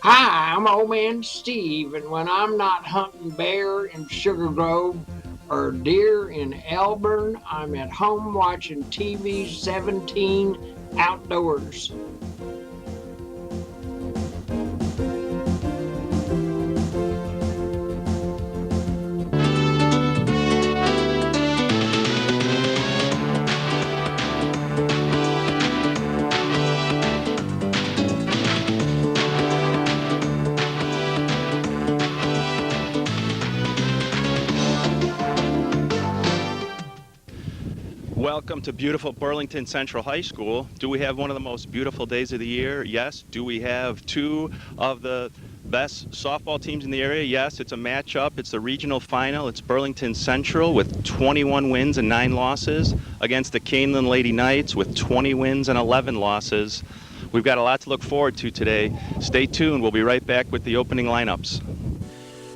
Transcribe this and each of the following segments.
Hi, I'm Old Man Steve, and when I'm not hunting bear in Sugar Grove or deer in Elburn, I'm at home watching TV 17 outdoors. Welcome to beautiful Burlington Central High School. Do we have one of the most beautiful days of the year? Yes. Do we have two of the best softball teams in the area? Yes. It's a matchup. It's the regional final. It's Burlington Central with 21 wins and 9 losses against the Kaneland Lady Knights with 20 wins and 11 losses. We've got a lot to look forward to today. Stay tuned. We'll be right back with the opening lineups.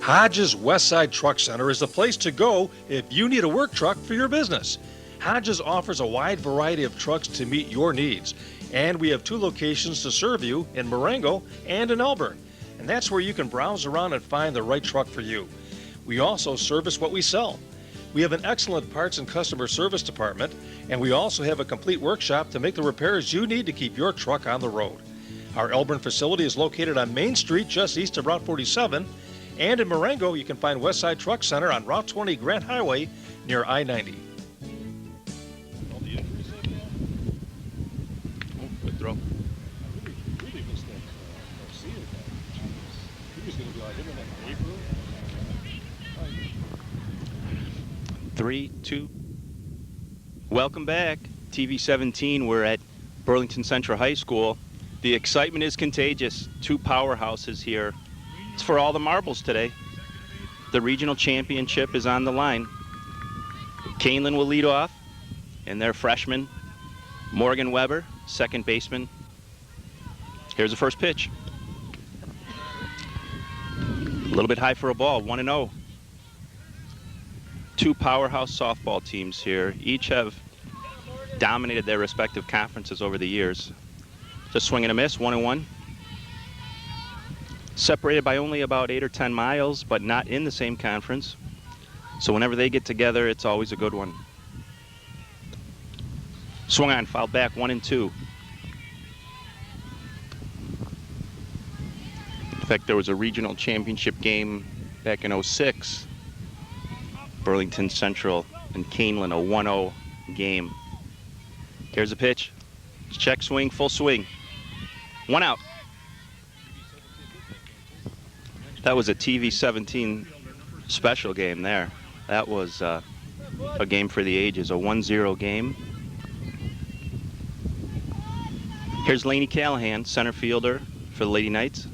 Hodges Westside Truck Center is the place to go if you need a work truck for your business. Hodges offers a wide variety of trucks to meet your needs, and we have 2 locations to serve you in Marengo and in Elburn, and that's where you can browse around and find the right truck for you. We also service what we sell. We have an excellent parts and customer service department, and we also have a complete workshop to make the repairs you need to keep your truck on the road. Our Elburn facility is located on Main Street just east of Route 47, and in Marengo you can find Westside Truck Center on Route 20 Grant Highway near I-90. Good throw. I really missed that Garcia guy. Jeez. He was going to be like him in April. 3, 2. Welcome back. TV 17. We're at Burlington Central High School. The excitement is contagious. 2 powerhouses here. It's for all the marbles today. The regional championship is on the line. Kaneland will lead off, and their freshman, Morgan Weber, second baseman. Here's the first pitch. A little bit high for a ball, 1-0. 2 powerhouse softball teams here. Each have dominated their respective conferences over the years. Just swing and a miss, 1-1. Separated by only about 8 or 10 miles, but not in the same conference. So whenever they get together, it's always a good one. Swung on, fouled back, 1-2. In fact, there was a regional championship game back in '06. Burlington Central and Kaneland, a 1-0 game. Here's a pitch. Check swing, full swing. 1 out. That was a TV 17 special game there. That was a game for the ages, a 1-0 game. Here's Lainey Callahan, center fielder for the Lady Knights.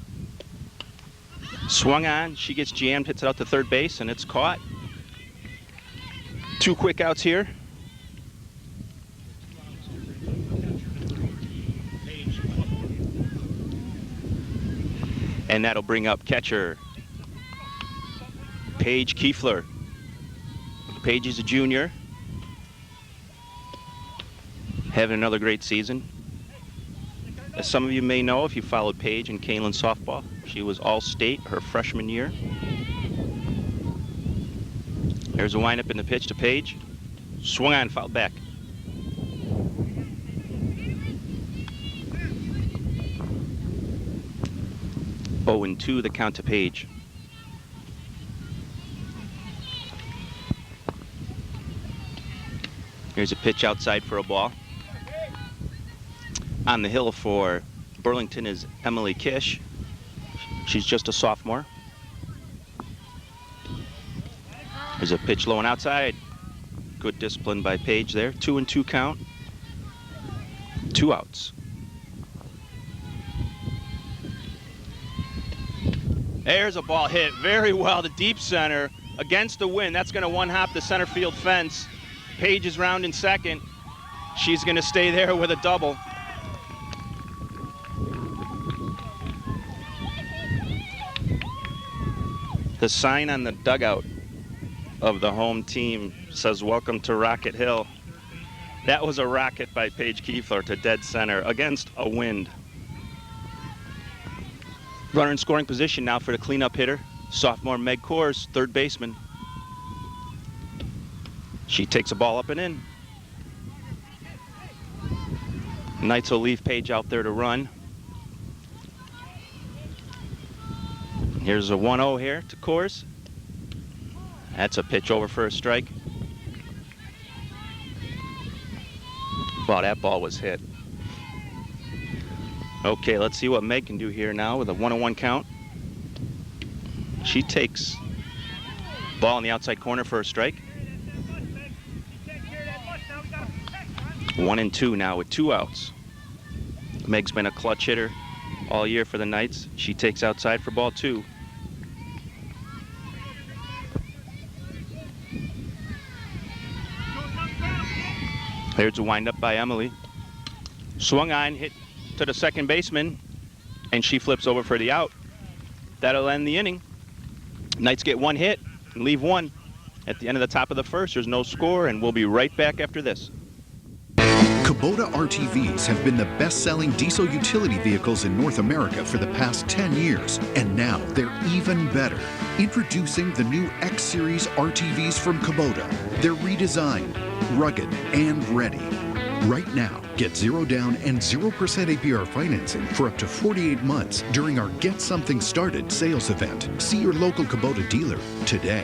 Swung on, she gets jammed, hits it out to third base, and it's caught. 2 quick outs here. And that'll bring up catcher Paige Kiefler. Paige is a junior, having another great season. As some of you may know, if you followed Paige in Kaneland softball, she was All-State her freshman year. There's a windup in the pitch to Paige. Swung on, fouled back. Oh, and 2 the count to Paige. Here's a pitch outside for a ball. On the hill for Burlington is Emily Kish. She's just a sophomore. There's a pitch low and outside. Good discipline by Paige there. 2-2 count. 2 outs. There's a ball hit very well to deep center against the wind. That's going to one-hop the center field fence. Paige is rounding second. She's going to stay there with a double. The sign on the dugout of the home team says, "Welcome to Rocket Hill." That was a rocket by Paige Kiefler to dead center against a wind. Runner in scoring position now for the cleanup hitter, sophomore Meg Coors, third baseman. She takes a ball up and in. Knights will leave Page out there to run. Here's a 1-0 here to Coors. That's a pitch over for a strike. Wow, that ball was hit. Okay, let's see what Meg can do here now with a 1-1 count. She takes ball in the outside corner for a strike. 1-2 now with 2 outs. Meg's been a clutch hitter all year for the Knights. She takes outside for ball 2. There's a windup by Emily. Swung on, hit to the second baseman, and she flips over for the out. That'll end the inning. Knights get 1 hit and leave 1. At the end of the top of the first, there's no score, and we'll be right back after this. Kubota RTVs have been the best-selling diesel utility vehicles in North America for the past 10 years, and now they're even better. Introducing the new X-Series RTVs from Kubota. They're redesigned, rugged, and ready. Right now, get 0 down and 0% APR financing for up to 48 months during our Get Something Started sales event. See your local Kubota dealer today.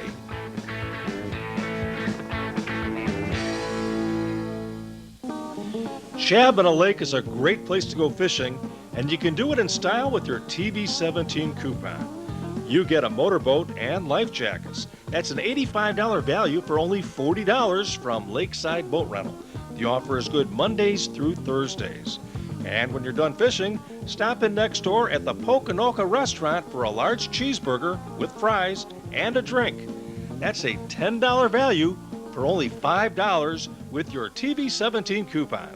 Shabana Lake is a great place to go fishing, and you can do it in style with your TV17 coupon. You get a motorboat and life jackets. That's an $85 value for only $40 from Lakeside Boat Rental. The offer is good Mondays through Thursdays. And when you're done fishing, stop in next door at the Poconoka Restaurant for a large cheeseburger with fries and a drink. That's a $10 value for only $5 with your TV17 coupon.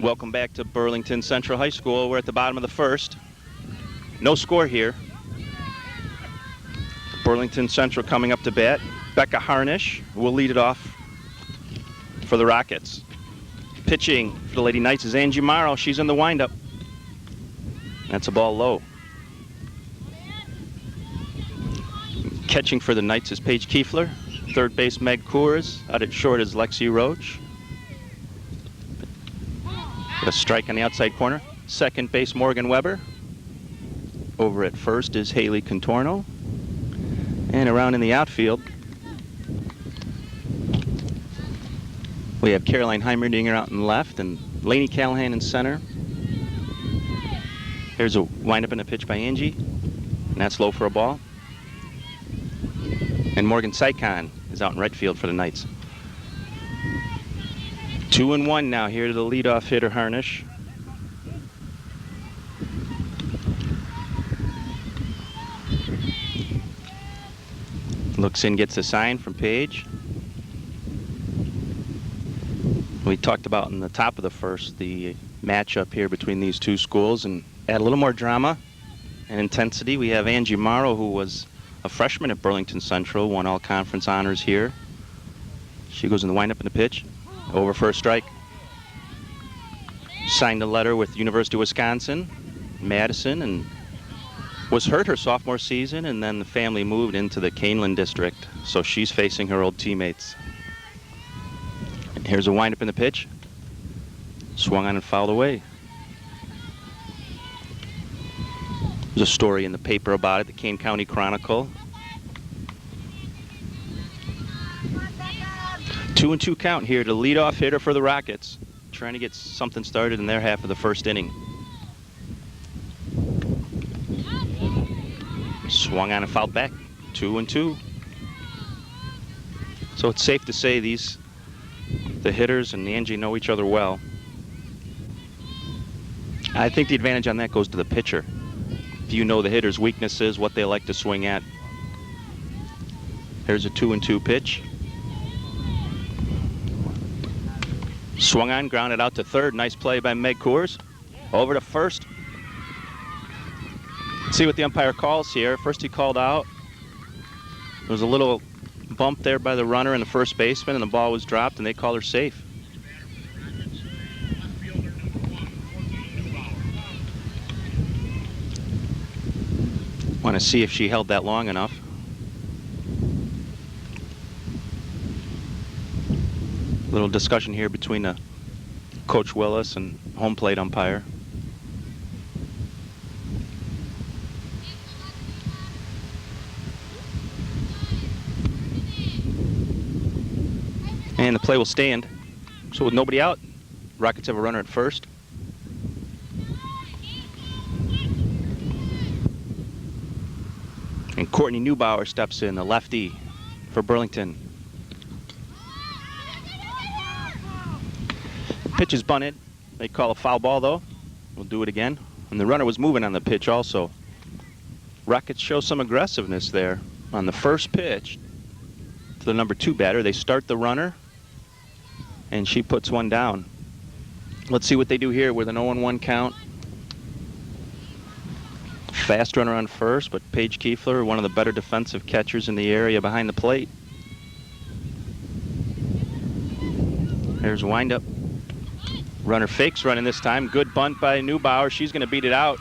Welcome back to Burlington Central High School. We're at the bottom of the first. No score here. Burlington Central coming up to bat. Becca Harnish will lead it off for the Rockets. Pitching for the Lady Knights is Angie Morrow. She's in the windup. That's a ball low. Catching for the Knights is Paige Kiefler. Third base Meg Coors. Out at short is Lexi Roach. A strike on the outside corner. Second base Morgan Weber. Over at first is Haley Contorno. And around in the outfield, we have Caroline Heimerdinger out in left and Lainey Callahan in center. There's a windup and a pitch by Angie, and that's low for a ball. And Morgan Saikon is out in right field for the Knights. 2-1 now here to the leadoff hitter Harnish. Looks in, gets a sign from Paige. We talked about in the top of the first the matchup here between these two schools, and add a little more drama and intensity. We have Angie Morrow, who was a freshman at Burlington Central, won all conference honors here. She goes in the windup and the pitch. Over for a strike. Signed a letter with University of Wisconsin, Madison, and was hurt her sophomore season, and then the family moved into the Kaneland district, so she's facing her old teammates. Here's a windup in the pitch. Swung on and fouled away. There's a story in the paper about it, the Kane County Chronicle. 2-2 count here to lead off hitter for the Rockets, trying to get something started in their half of the first inning. Swung on and fouled back. 2-2. So it's safe to say the hitters and Angie know each other well. I think the advantage on that goes to the pitcher. If you know the hitter's weaknesses, what they like to swing at. Here's a 2-2 pitch. Swung on, grounded out to third. Nice play by Meg Coors. Over to first. Let's see what the umpire calls here. First he called out. There was a little bump there by the runner and the first baseman, and the ball was dropped, and they call her safe. Want to see if she held that long enough. Little discussion here between Coach Willis and home plate umpire. And the play will stand. So with nobody out, Rockets have a runner at first. And Courtney Neubauer steps in, the lefty for Burlington. Pitch is bunted. They call a foul ball, though. We'll do it again. And the runner was moving on the pitch also. Rockets show some aggressiveness there on the first pitch to the number 2 batter. They start the runner, and she puts one down. Let's see what they do here with an 0-1 count. Fast runner on first, but Paige Kiefler, one of the better defensive catchers in the area behind the plate. There's a windup. Runner fakes running this time. Good bunt by Neubauer. She's going to beat it out.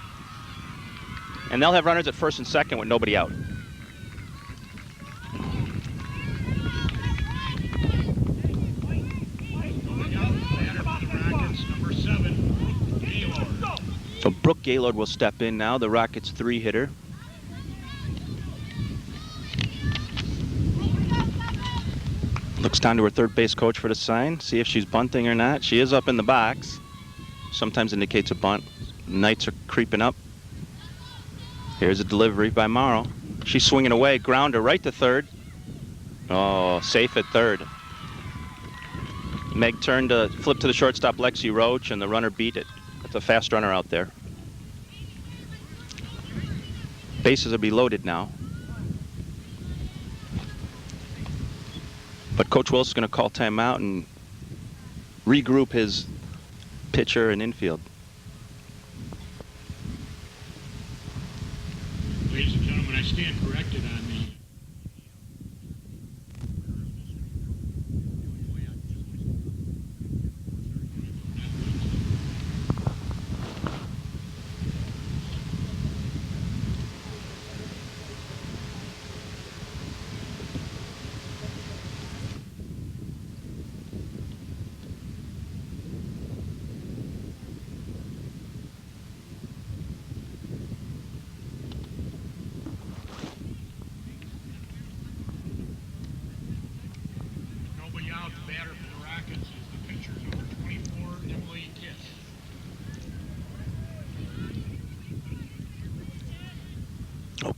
And they'll have runners at first and second with nobody out. So Brooke Gaylord will step in now, the Rockets' 3-hitter. Looks down to her third base coach for the sign, see if she's bunting or not. She is up in the box. Sometimes indicates a bunt. Knights are creeping up. Here's a delivery by Morrow. She's swinging away, grounder right to third. Oh, safe at third. Meg turned to flip to the shortstop, Lexi Roach, and the runner beat it. That's a fast runner out there. Bases will be loaded now. But Coach Willis is going to call timeout and regroup his pitcher and infield. Ladies and gentlemen, I stand corrected on the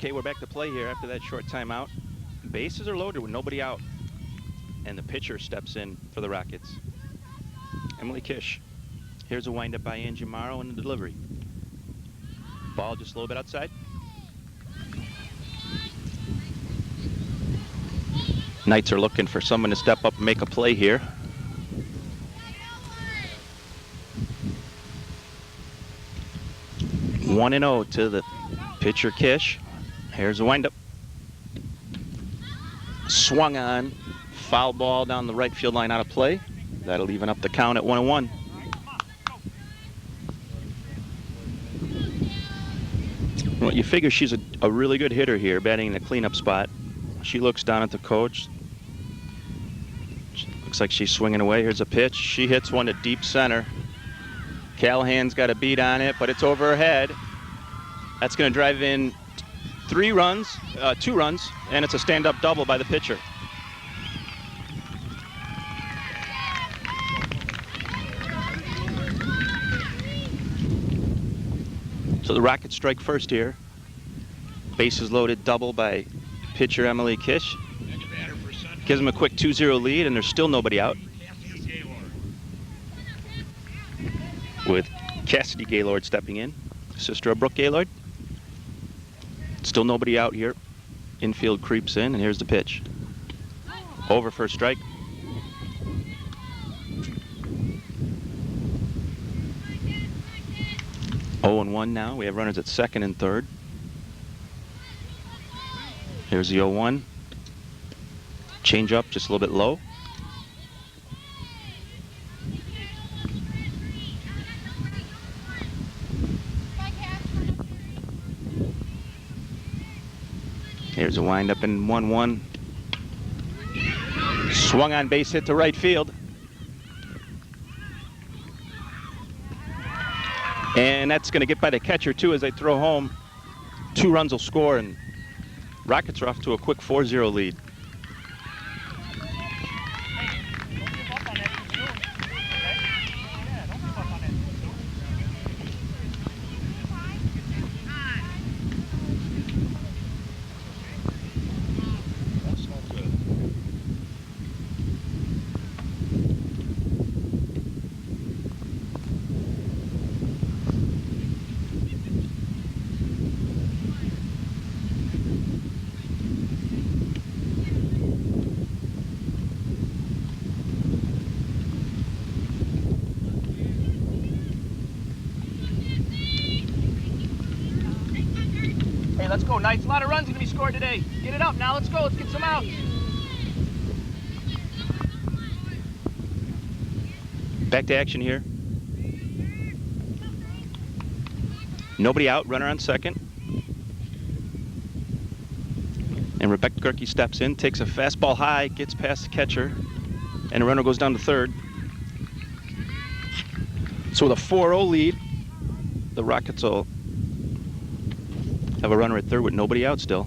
Okay, we're back to play here after that short timeout. Bases are loaded with nobody out. And the pitcher steps in for the Rockets. Emily Kish. Here's a windup by Angie Morrow and the delivery. Ball just a little bit outside. Knights are looking for someone to step up and make a play here. One and 0 to the pitcher Kish. Here's a windup. Swung on. Foul ball down the right field line out of play. That'll even up the count at 1-1. Well, you figure she's a really good hitter here, batting in the cleanup spot. She looks down at the coach. Looks like she's swinging away. Here's a pitch. She hits one to deep center. Callahan's got a beat on it, but it's over her head. That's going to drive in 2 runs, and it's a stand-up double by the pitcher. So the Rockets strike first here. Bases loaded double by pitcher Emily Kish. Gives them a quick 2-0 lead, and there's still nobody out. With Cassidy Gaylord stepping in, sister of Brooke Gaylord. Still nobody out here. Infield creeps in, and here's the pitch. Over for a strike. Oh and 1 now. We have runners at second and third. Here's the 0-1. Change up just a little bit low. Here's a windup in 1-1. Swung on base hit to right field. And that's going to get by the catcher too as they throw home. 2 runs will score, and Rockets are off to a quick 4-0 lead. Let's go, Knights. A lot of runs going to be scored today. Get it up now. Let's go. Let's get some outs. Back to action here. Nobody out. Runner on second. And Rebecca Gerke steps in, takes a fastball high, gets past the catcher, and the runner goes down to third. So with a 4-0 lead, the Rockets will have a runner at third with nobody out still.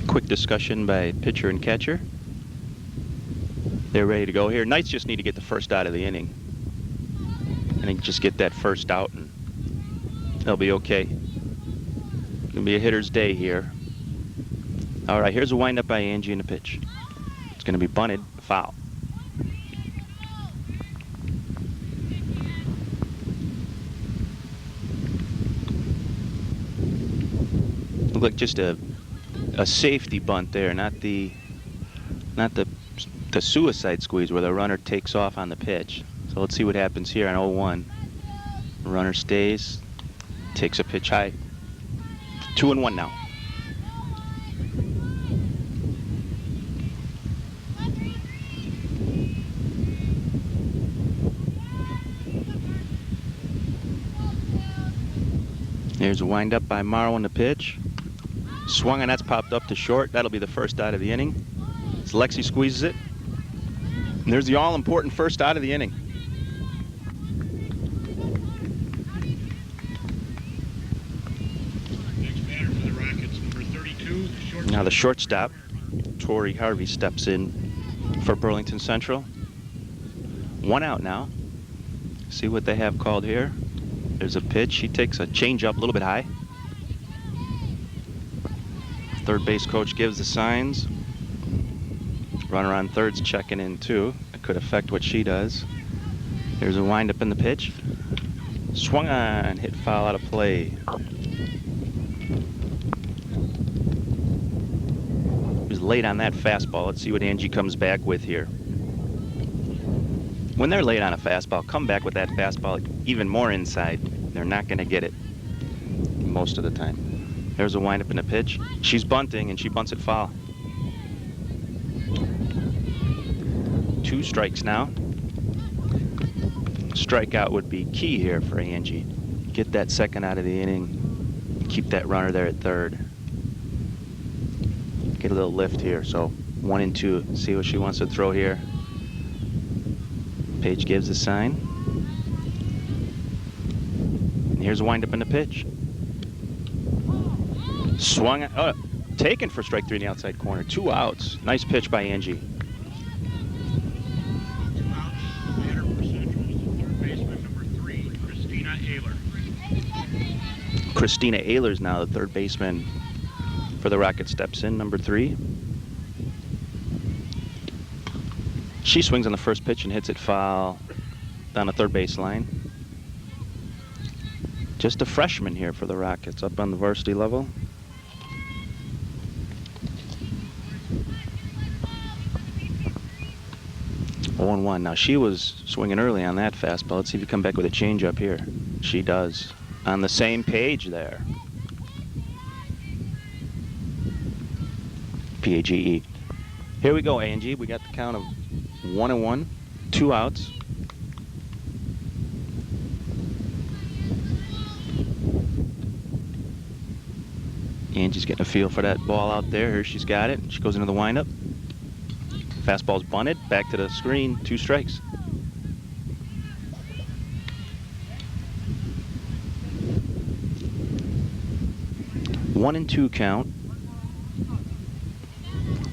Quick discussion by pitcher and catcher. They're ready to go here. Knights just need to get the first out of the inning. I think just get that first out and they'll be okay. It's gonna be a hitter's day here. All right, here's a windup by Angie in the pitch. It's gonna be bunted, foul. Looked like just a safety bunt there, not the suicide squeeze where the runner takes off on the pitch. So let's see what happens here on 0-1. Runner stays, takes a pitch high. 2-1 now. There's a windup by Morrow on the pitch. Swung and that's popped up to short. That'll be the first out of the inning. As Lexi squeezes it. And there's the all-important first out of the inning. Next batter for the Rockets, number 32, the shortstop. Now the shortstop, Tori Harvey, steps in for Burlington Central. 1 out now. See what they have called here. There's a pitch. He takes a changeup a little bit high. Third base coach gives the signs. Runner on third's checking in too. It could affect what she does. There's a windup in the pitch. Swung on, hit foul out of play. He was late on that fastball. Let's see what Angie comes back with here. When they're late on a fastball, come back with that fastball even more inside. They're not going to get it most of the time. There's a windup in the pitch. She's bunting, and she bunts it foul. 2 strikes now. Strikeout would be key here for Angie. Get that second out of the inning. Keep that runner there at third. Get a little lift here. So 1 and 2. See what she wants to throw here. Paige gives the sign. And here's a windup in the pitch. Swung, taken for strike 3 in the outside corner. 2 outs. Nice pitch by Angie. 2 outs. Christina Ehlers now, the third baseman for the Rockets, steps in, number 3. She swings on the first pitch and hits it foul down the third base line. Just a freshman here for the Rockets, up on the varsity level. Oh, and 1. Now she was swinging early on that fastball. Let's see if you come back with a changeup here. She does. On the same page there. PAGE. Here we go, Angie. We got the count of 1-1, 2 outs. Angie's getting a feel for that ball out there. Here she's got it. She goes into the windup. Fastball's bunted. Back to the screen. 2 strikes. One and 2 count.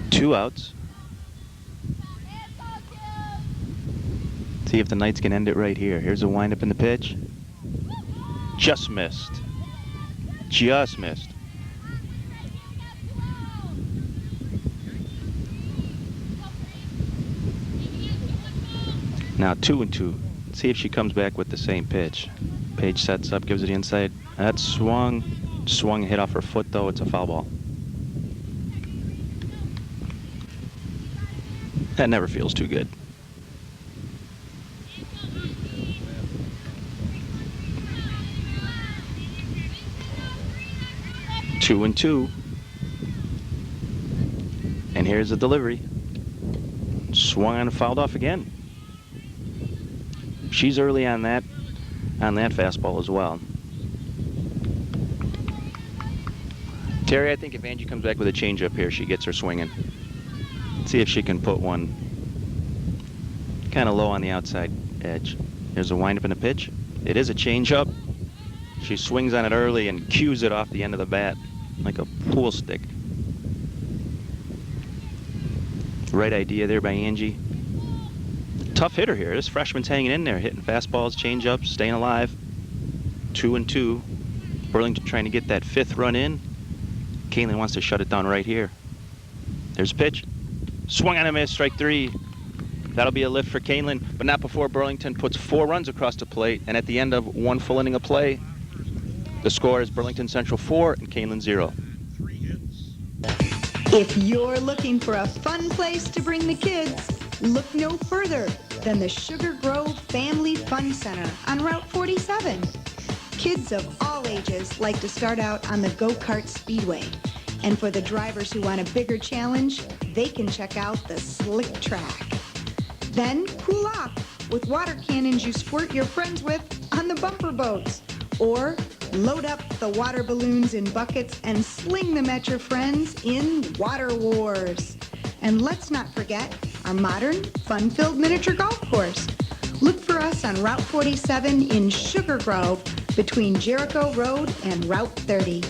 2 outs. See if the Knights can end it right here. Here's a windup in the pitch. Just missed. Just missed. Now 2 and 2. See if she comes back with the same pitch. Page sets up, gives it the inside. That swung and hit off her foot though. It's a foul ball. That never feels too good. Two and 2. And here's the delivery. Swung on and fouled off again. She's early on that fastball as well. Terry, I think if Angie comes back with a changeup here, she gets her swinging. See if she can put one kind of low on the outside edge. There's a windup in the pitch. It is a changeup. She swings on it early and cues it off the end of the bat like a pool stick. Right idea there by Angie. Tough hitter here. This freshman's hanging in there, hitting fastballs, changeups, staying alive. 2 and 2. Burlington trying to get that 5th run in. Kaneland wants to shut it down right here. There's a pitch. Swung on and missed, strike 3. That'll be a lift for Kaneland, but not before Burlington puts 4 runs across the plate, and at the end of 1 full inning of play, the score is Burlington Central 4 and Kaneland 0. If you're looking for a fun place to bring the kids, look no further than the Sugar Grove Family Fun Center on Route 47. Kids of all ages like to start out on the go-kart speedway. And for the drivers who want a bigger challenge, they can check out the slick track. Then cool off with water cannons you squirt your friends with on the bumper boats. Or load up the water balloons in buckets and sling them at your friends in Water Wars. And let's not forget our modern, fun-filled miniature golf course. Look for us on Route 47 in Sugar Grove between Jericho Road and Route 30.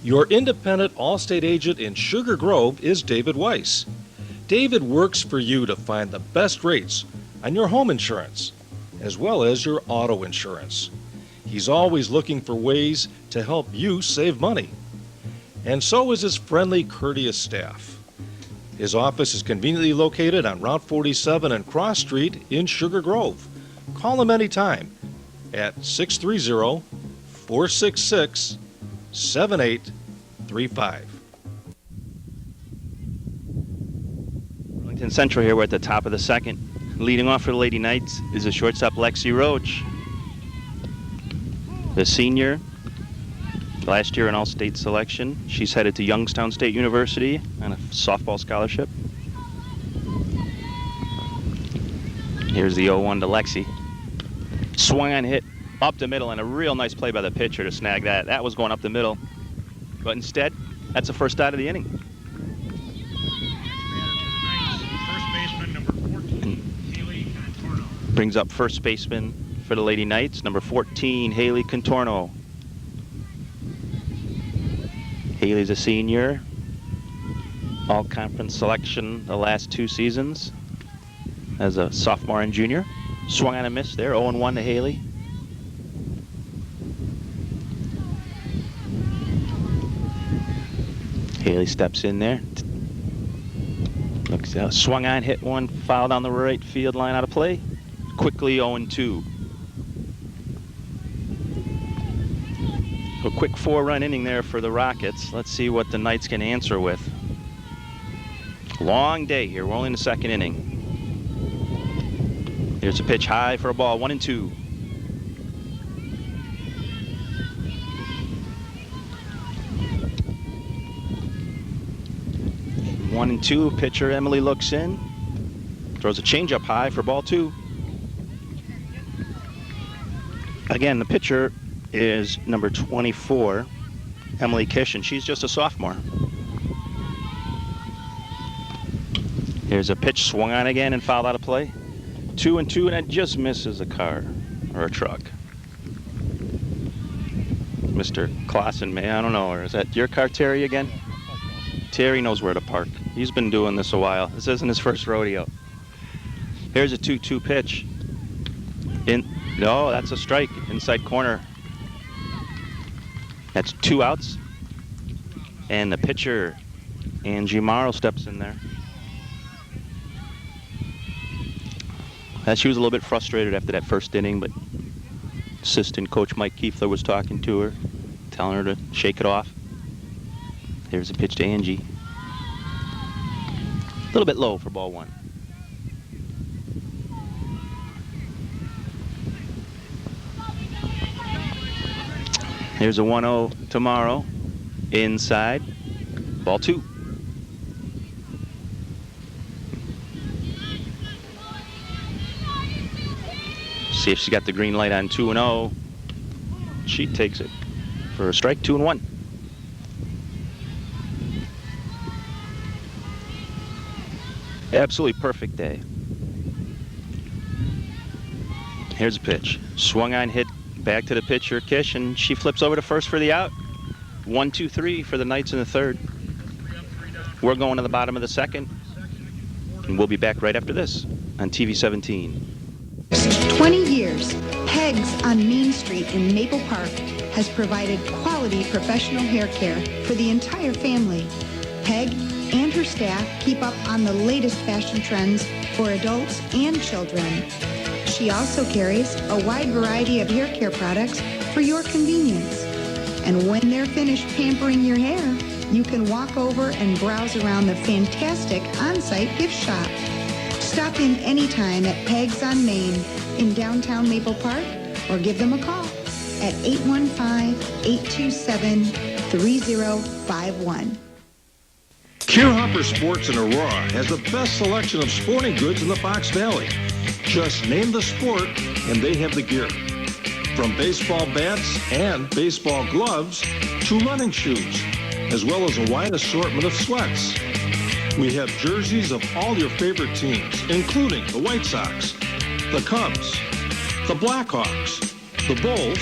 Your independent Allstate agent in Sugar Grove is David Weiss. David works for you to find the best rates on your home insurance, as well as your auto insurance. He's always looking for ways to help you save money. And so is his friendly, courteous staff. His office is conveniently located on Route 47 and Cross Street in Sugar Grove. Call him anytime at 630-466-7835. Burlington Central here. We're at the top of the 2nd. Leading off for the Lady Knights is the shortstop Lexi Roach. The senior, last year an all-state selection. She's headed to Youngstown State University on a softball scholarship. Here's the 0-1 to Lexi. Swung on, hit up the middle, and a real nice play by the pitcher to snag that. That was going up the middle. But instead, that's the first out of the inning. First baseman, number 14, Haley Contorno. Brings up first baseman for the Lady Knights, number 14, Haley Contorno. Haley's a senior, all-conference selection the last 2 seasons as a sophomore and junior. Swung on a miss there, 0-1 to Haley. Haley steps in there. Looks out, swung on, hit one, foul down the right field line, out of play. Quickly 0-2. A quick 4-run inning there for the Rockets. Let's see what the Knights can answer with. Long day here. We're only in the second inning. Here's a pitch high for a ball, 1-2. One and two. Pitcher Emily looks in, throws a changeup high for ball 2. Again, the pitcher is number 24, Emily Kish, and she's just a sophomore. Here's a pitch swung on again and fouled out of play. 2-2, and it just misses a car or a truck. Mr. Clausen, I don't know, or is that your car, Terry, again? Terry knows where to park. He's been doing this a while. This isn't his first rodeo. Here's a 2-2 pitch. No, that's a strike. Inside corner. That's 2 outs. And the pitcher, Angie Morrow, steps in there. She was a little bit frustrated after that first inning, but assistant coach Mike Kiefler was talking to her, telling her to shake it off. Here's a pitch to Angie. A little bit low for ball 1. Here's a 1-0 to Morrow. Inside. Ball 2. See if she got the green light on 2-0. She takes it for a strike, 2-1. Absolutely perfect day. Here's a pitch. Swung on, hit back to the pitcher, Kish, and she flips over to first for the out. 1-2-3 for the Knights in the third. We're going to the bottom of the second, and we'll be back right after this on TV 17. 20 years, Peg's on Main Street in Maple Park has provided quality professional hair care for the entire family. Peg and her staff keep up on the latest fashion trends for adults and children. She also carries a wide variety of hair care products for your convenience. And when they're finished pampering your hair, you can walk over and browse around the fantastic on-site gift shop. Stop in anytime at Peg's on Main in downtown Maple Park or give them a call at 815-827-3051. Kierhopper Sports in Aurora has the best selection of sporting goods in the Fox Valley. Just name the sport and they have the gear. From baseball bats and baseball gloves to running shoes, as well as a wide assortment of sweats. We have jerseys of all your favorite teams, including the White Sox, the Cubs, the Blackhawks, the Bulls,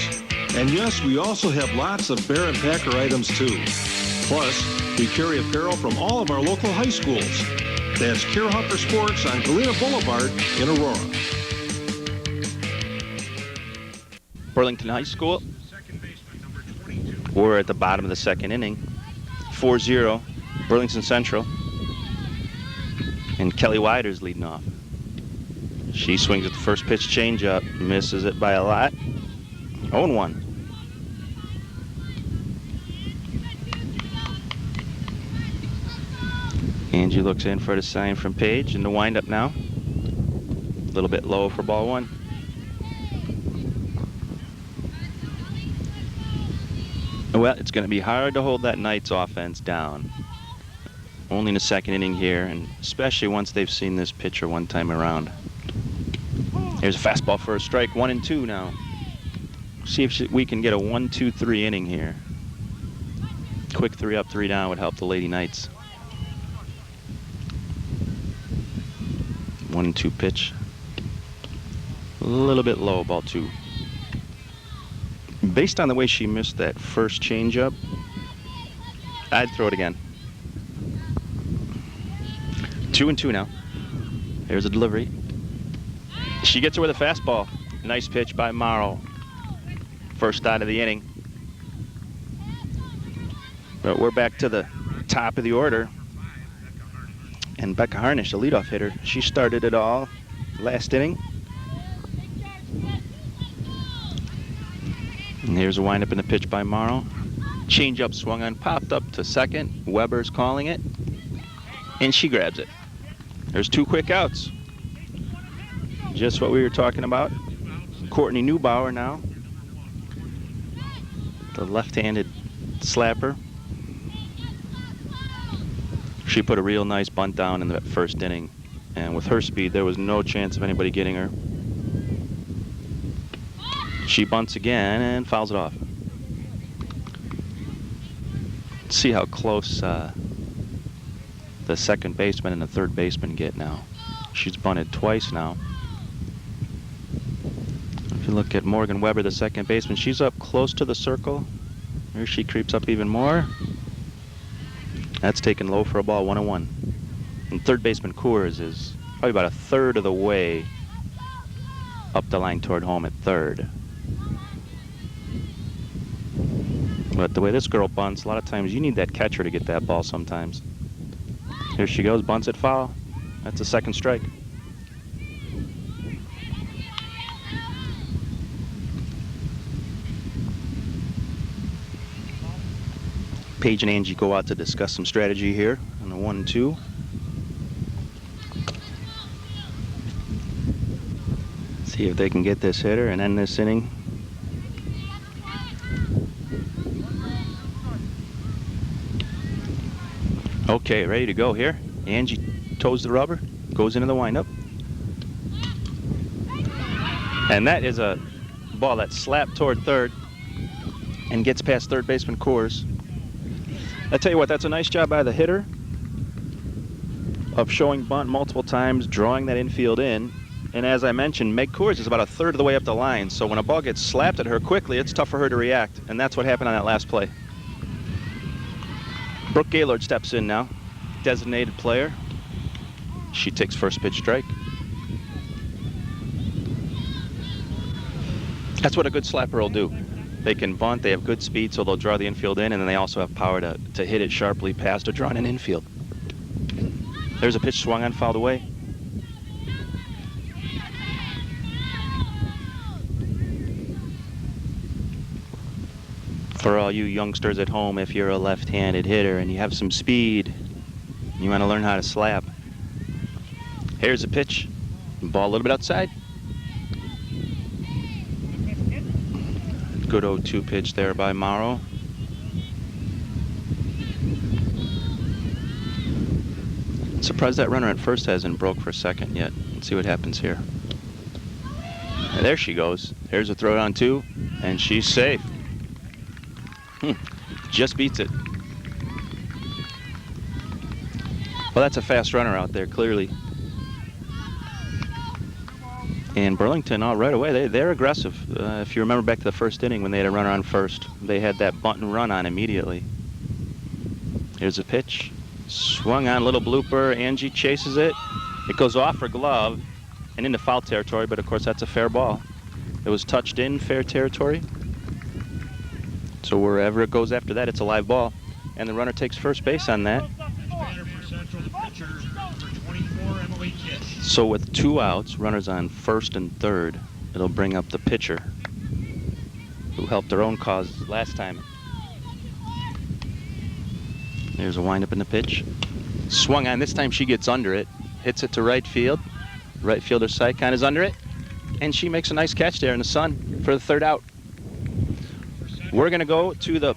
and yes, we also have lots of Bear and Packer items too. Plus, we carry apparel from all of our local high schools. That's Kierhopper Sports on Galena Boulevard in Aurora. Burlington High School. We're at the bottom of the second inning. 4-0, Burlington Central. And Kelly Wider's leading off. She swings at the first pitch changeup, misses it by a lot. 0-1. Angie looks in for the sign from Paige, and the windup now. A little bit low for ball 1. Well, it's going to be hard to hold that Knights offense down. Only in the second inning here, and especially once they've seen this pitcher one time around. Here's a fastball for a strike, 1-2 now. See if we can get a 1-2-3 inning here. Quick 3 up, 3 down would help the Lady Knights. 1-2 pitch. A little bit low, ball 2. Based on the way she missed that first changeup, I'd throw it again. 2-2 now. Here's a delivery. She gets her with a fastball. Nice pitch by Morrow. First out of the inning. But we're back to the top of the order. And Becca Harnish, the leadoff hitter, she started it all last inning. And here's a windup in the pitch by Morrow. Changeup swung on, popped up to second. Weber's calling it. And she grabs it. There's 2 quick outs. Just what we were talking about. Courtney Neubauer now. The left-handed slapper. She put a real nice bunt down in the first inning. And with her speed, there was no chance of anybody getting her. She bunts again and fouls it off. Let's see how close the second baseman and the third baseman get now. She's bunted twice now. If you look at Morgan Weber, the second baseman, she's up close to the circle. Here she creeps up even more. That's taken low for a ball, 1-1. And third baseman Coors is probably about a third of the way up the line toward home at third. But the way this girl bunts, a lot of times you need that catcher to get that ball sometimes. Here she goes, bunts it foul. That's a second strike. Paige and Angie go out to discuss some strategy here on the 1-2. See if they can get this hitter and end this inning. Okay, ready to go here. Angie toes the rubber, goes into the windup. And that is a ball that's slapped toward third and gets past third baseman Coors. I tell you what, that's a nice job by the hitter of showing bunt multiple times, drawing that infield in. And as I mentioned, Meg Coors is about a third of the way up the line, so when a ball gets slapped at her quickly, it's tough for her to react, and that's what happened on that last play. Brooke Gaylord steps in now, designated player. She takes first pitch strike. That's what a good slapper will do. They can bunt, they have good speed, so they'll draw the infield in, and then they also have power to hit it sharply past or draw an infield. There's a pitch swung on, fouled away. For all you youngsters at home, if you're a left-handed hitter and you have some speed, you want to learn how to slap. Here's a pitch. Ball a little bit outside. Good 0-2 pitch there by Morrow. Surprised that runner at first hasn't broke for second yet. Let's see what happens here. And there she goes. Here's a throw down 2, and she's safe. Just beats it. Well, that's a fast runner out there, clearly. And Burlington, right away, they're aggressive. If you remember back to the first inning when they had a runner on first, they had that bunt and run on immediately. Here's a pitch. Swung on, little blooper. Angie chases it. It goes off her glove and into foul territory, but of course that's a fair ball. It was touched in fair territory. So wherever it goes after that, it's a live ball. And the runner takes first base on that. So with 2 outs, runners on first and third, it'll bring up the pitcher who helped their own cause last time. There's a windup in the pitch. Swung on, this time she gets under it, hits it to right field. Right fielder Sycon is under it, and she makes a nice catch there in the sun for the third out. We're going to go to the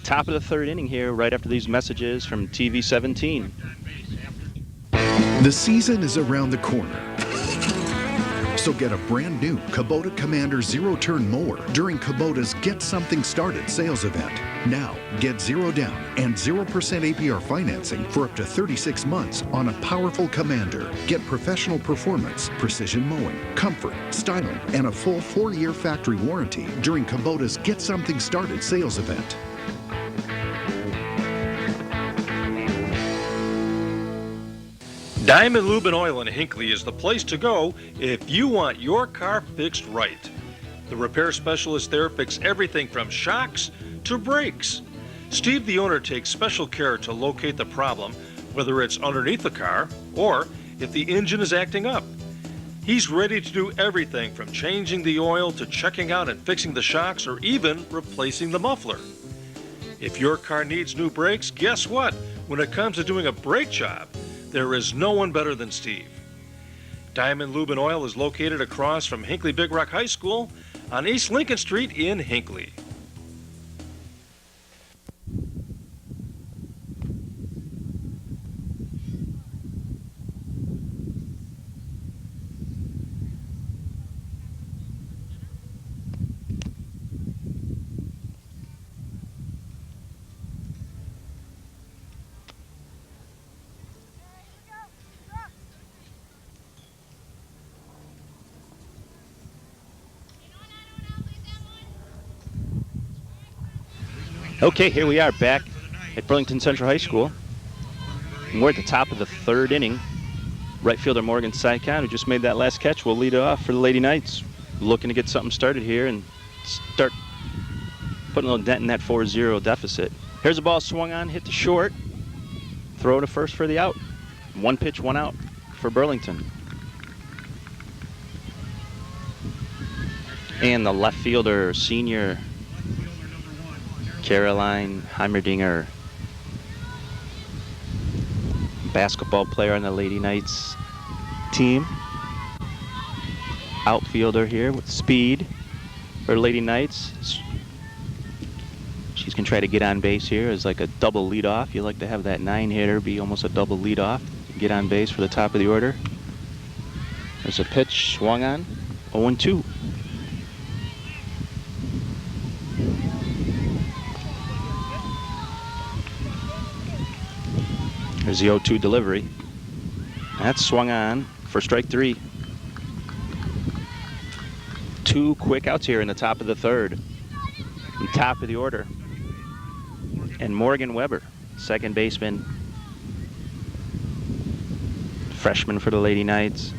top of the third inning here right after these messages from TV 17. The season is around the corner. So get a brand new Kubota Commander zero-turn mower during Kubota's Get Something Started sales event. Now, get 0 down and 0% APR financing for up to 36 months on a powerful Commander. Get professional performance, precision mowing, comfort, styling, and a full 4-year factory warranty during Kubota's Get Something Started sales event. Diamond Lube and Oil in Hinckley is the place to go if you want your car fixed right. The repair specialists there fix everything from shocks to brakes. Steve, the owner, takes special care to locate the problem, whether it's underneath the car or if the engine is acting up. He's ready to do everything from changing the oil to checking out and fixing the shocks or even replacing the muffler. If your car needs new brakes, guess what? When it comes to doing a brake job, there is no one better than Steve. Diamond Lube and Oil is located across from Hinckley Big Rock High School on East Lincoln Street in Hinckley. Okay, here we are back at Burlington Central High School. And we're at the top of the third inning. Right fielder Morgan Sycon, who just made that last catch, will lead it off for the Lady Knights. Looking to get something started here and start putting a little dent in that 4-0 deficit. Here's a ball swung on, hit to short. Throw to first for the out. One pitch, one out for Burlington. And the left fielder, senior Caroline Heimerdinger, basketball player on the Lady Knights team. Outfielder here with speed for Lady Knights. She's going to try to get on base here as like a double leadoff. You like to have that 9-hitter be almost a double leadoff. Get on base for the top of the order. There's a pitch swung on, 0-2. There's the 0-2 delivery. That's swung on for strike 3. 2 quick outs here in the top of the third. And top of the order. And Morgan Weber, second baseman. Freshman for the Lady Knights.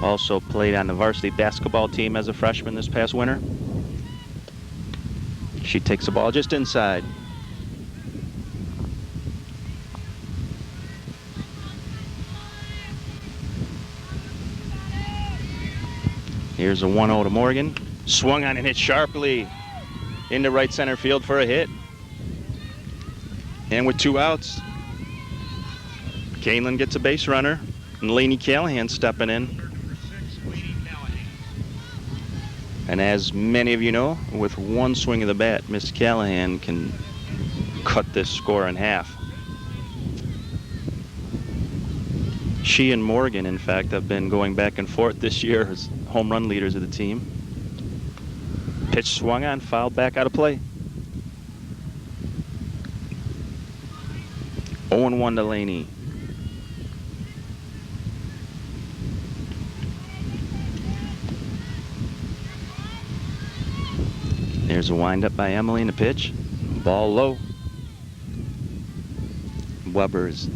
Also played on the varsity basketball team as a freshman this past winter. She takes the ball just inside. Here's a 1-0 to Morgan. Swung on and hit sharply into right center field for a hit. And with 2 outs, Kaneland gets a base runner, and Lainey Callahan stepping in. And as many of you know, with one swing of the bat, Miss Callahan can cut this score in half. She and Morgan, in fact, have been going back and forth this year as home run leaders of the team. Pitch swung on, fouled back out of play. 0-1 to Laney. There's a windup by Emily in the pitch. Ball low. Weber is,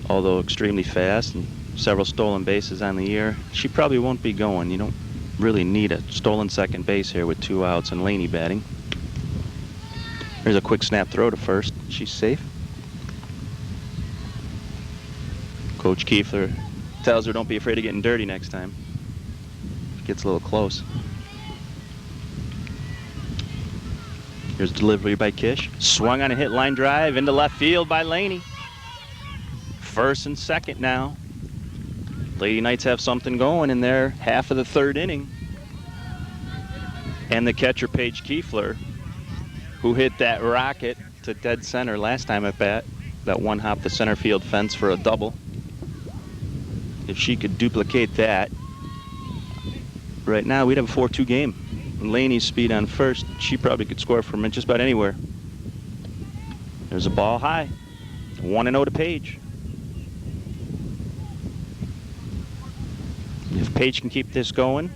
although extremely fast and several stolen bases on the year, she probably won't be going. You don't really need a stolen second base here with 2 outs and Laney batting. There's a quick snap throw to first. She's safe. Coach Kiefler tells her don't be afraid of getting dirty next time. Gets a little close. Here's delivery by Kish. Swung on a hit line drive into left field by Laney. First and second now. Lady Knights have something going in their half of the third inning. And the catcher, Paige Kiefler, who hit that rocket to dead center last time at bat, that one hop the center field fence for a double. If she could duplicate that, right now we'd have a 4-2 game. Laney's speed on first, she probably could score from just about anywhere. There's a ball high. 1-0 to Paige. If Paige can keep this going,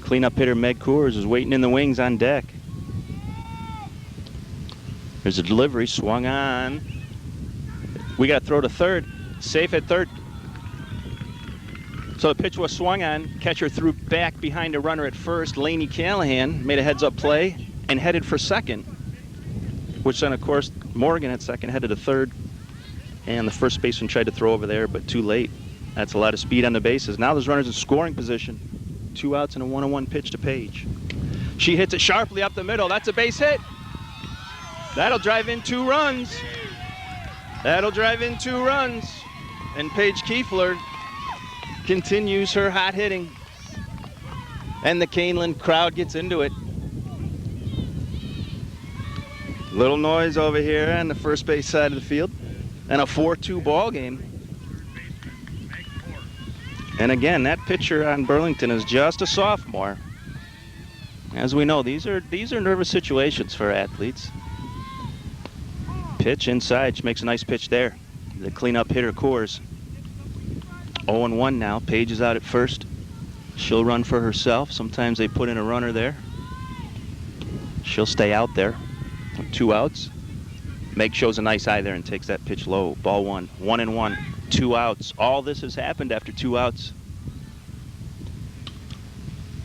cleanup hitter Meg Coors is waiting in the wings on deck. There's a delivery swung on. We got to throw to third. Safe at third. So the pitch was swung on. Catcher threw back behind a runner at first. Laney Callahan made a heads-up play and headed for second, which then, of course, Morgan at second headed to third. And the first baseman tried to throw over there, but too late. That's a lot of speed on the bases. Now there's runners in scoring position. 2 outs and a 1-1 pitch to Page. She hits it sharply up the middle. That's a base hit. That'll drive in 2 runs. That'll drive in 2 runs. And Paige Kiefler continues her hot hitting. And the Kaneland crowd gets into it. Little noise over here on the first base side of the field. And a 4-2 ball game. And again, that pitcher on Burlington is just a sophomore. As we know, these are nervous situations for athletes. Pitch inside. She makes a nice pitch there. The cleanup hitter Coors. 0-1 now. Paige is out at first. She'll run for herself. Sometimes they put in a runner there. She'll stay out there with 2 outs. Meg shows a nice eye there and takes that pitch low. Ball 1. 1-1. 2 outs. All this has happened after 2 outs.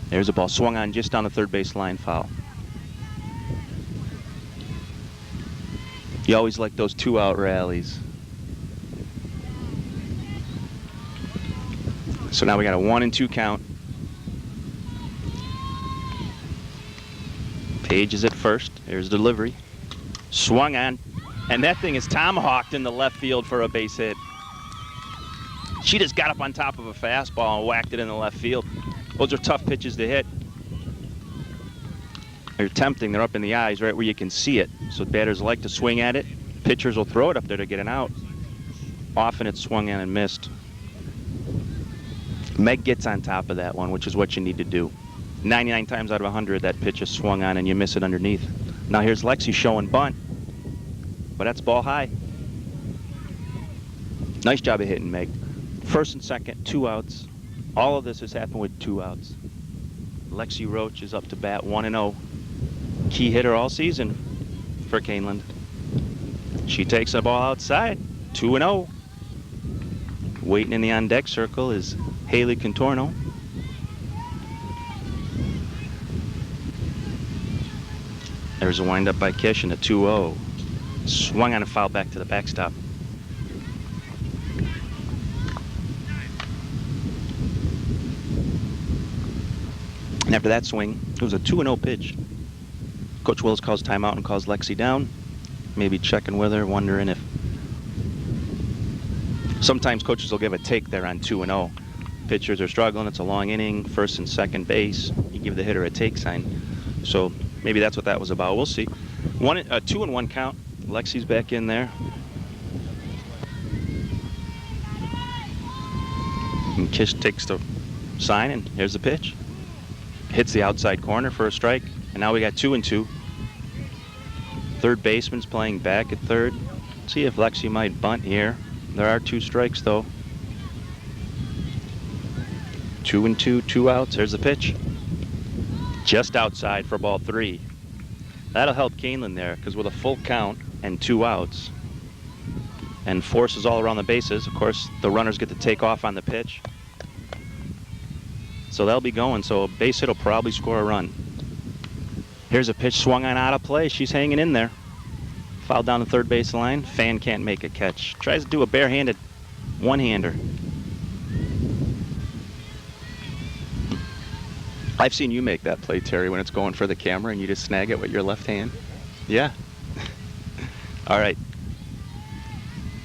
There's a ball swung on just down the third base line, foul. You always like those 2-out rallies. So now we got a 1-2 count. Page is at first. There's delivery. Swung on. And that thing is tomahawked in the left field for a base hit. She just got up on top of a fastball and whacked it in the left field. Those are tough pitches to hit. They're tempting. They're up in the eyes right where you can see it. So batters like to swing at it. Pitchers will throw it up there to get an out. Often it's swung in and missed. Meg gets on top of that one, which is what you need to do. 99 times out of 100, that pitch is swung on and you miss it underneath. Now here's Lexi showing bunt. But that's ball high. Nice job of hitting, Meg. First and second, 2 outs. All of this has happened with 2 outs. Lexi Roach is up to bat 1-0. Key hitter all season for Kaneland. She takes the ball outside, 2-0. Waiting in the on-deck circle is Haley Contorno. There's a windup by Kish and a 2-0. Swung on a foul back to the backstop. And after that swing, it was a 2-0 pitch. Coach Willis calls timeout and calls Lexi down. Maybe checking with her, wondering if... Sometimes coaches will give a take there on 2-0. Pitchers are struggling, it's a long inning, first and second base. You give the hitter a take sign. So maybe that's what that was about. We'll see. 2-1 count. Lexi's back in there. And Kish takes the sign, and here's the pitch. Hits the outside corner for a strike, and now we got 2-2. Third baseman's playing back at third. See if Lexi might bunt here. There are 2 strikes, though. 2-2, 2 outs. There's the pitch. Just outside for ball 3. That'll help Kaneland there, because with a full count and 2 outs and forces all around the bases, of course, the runners get to take off on the pitch. So they'll be going, so a base hit will probably score a run. Here's a pitch swung on out of play. She's hanging in there. Fouled down the third base line. Fan can't make a catch. Tries to do a barehanded one-hander. I've seen you make that play, Terry, when it's going for the camera and you just snag it with your left hand. Yeah. All right.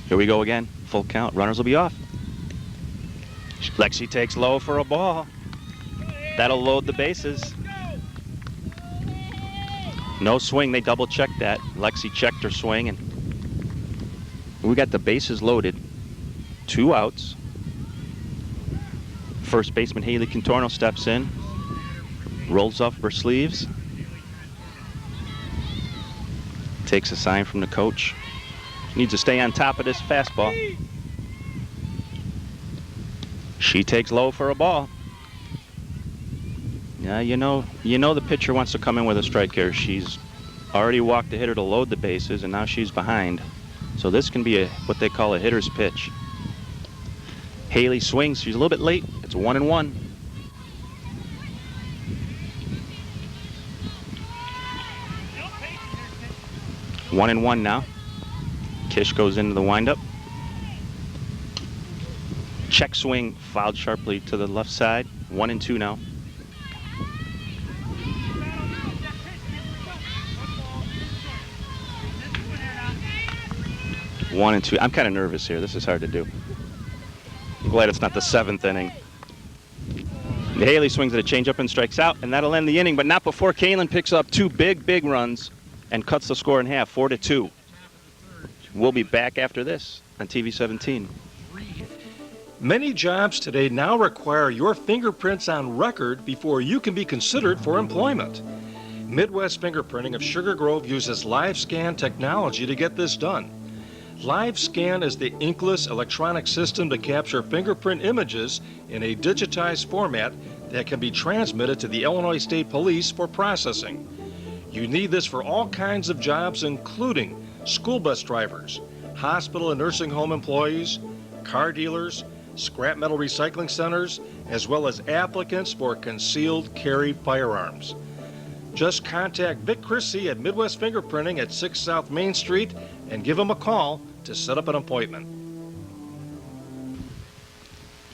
Here we go again. Full count. Runners will be off. Lexi takes low for a ball. That'll load the bases. No swing. They double checked that. Lexi checked her swing, and we got the bases loaded. 2 outs. First baseman Haley Contorno steps in. Rolls off her sleeves. Takes a sign from the coach. Needs to stay on top of this fastball. She takes low for a ball. Yeah, you know the pitcher wants to come in with a strike here. She's already walked the hitter to load the bases, and now she's behind. So this can be what they call a hitter's pitch. Haley swings. She's a little bit late. It's 1-1. One and one now. Kish goes into the windup. Check swing, fouled sharply to the left side. 1-2 now. One and two. I'm kind of nervous here. This is hard to do. I'm glad it's not the 7th inning. Haley swings at a changeup and strikes out, and that'll end the inning, but not before Kaneland picks up two big runs and cuts the score in half, 4-2. We'll be back after this on TV 17. Many jobs today now require your fingerprints on record before you can be considered for employment. Midwest Fingerprinting of Sugar Grove uses live scan technology to get this done. Live scan is the inkless electronic system to capture fingerprint images in a digitized format that can be transmitted to the Illinois State Police for processing. You need this for all kinds of jobs, including school bus drivers, hospital and nursing home employees, car dealers, scrap metal recycling centers, as well as applicants for concealed carry firearms. Just contact Vic Chrissy at Midwest Fingerprinting at 6 South Main Street and give him a call to set up an appointment.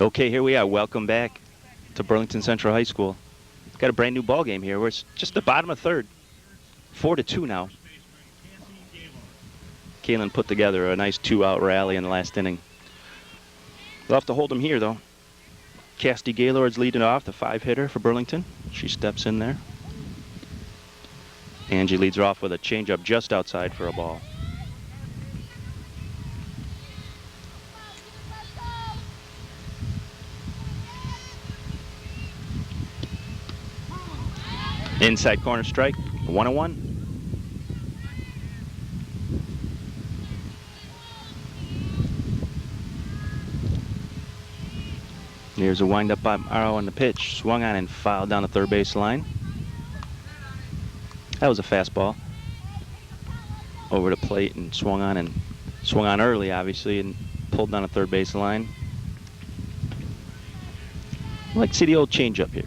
Okay, here we are. Welcome back to Burlington Central High School. Got a brand new ball game here. We're just the bottom of third. 4-2 now. Kaneland put together a nice 2-out rally in the last inning. They'll have to hold them here, though. Cassidy Gaylord's leading off, the 5-hitter for Burlington. She steps in there. Angie leads her off with a changeup just outside for a ball. Inside corner strike, 1-1. Here's a windup by Morrow on the pitch. Swung on and fouled down the third base line. That was a fastball. Over the plate and swung on early, obviously, and pulled down the third base line. I'd like to see the old changeup here.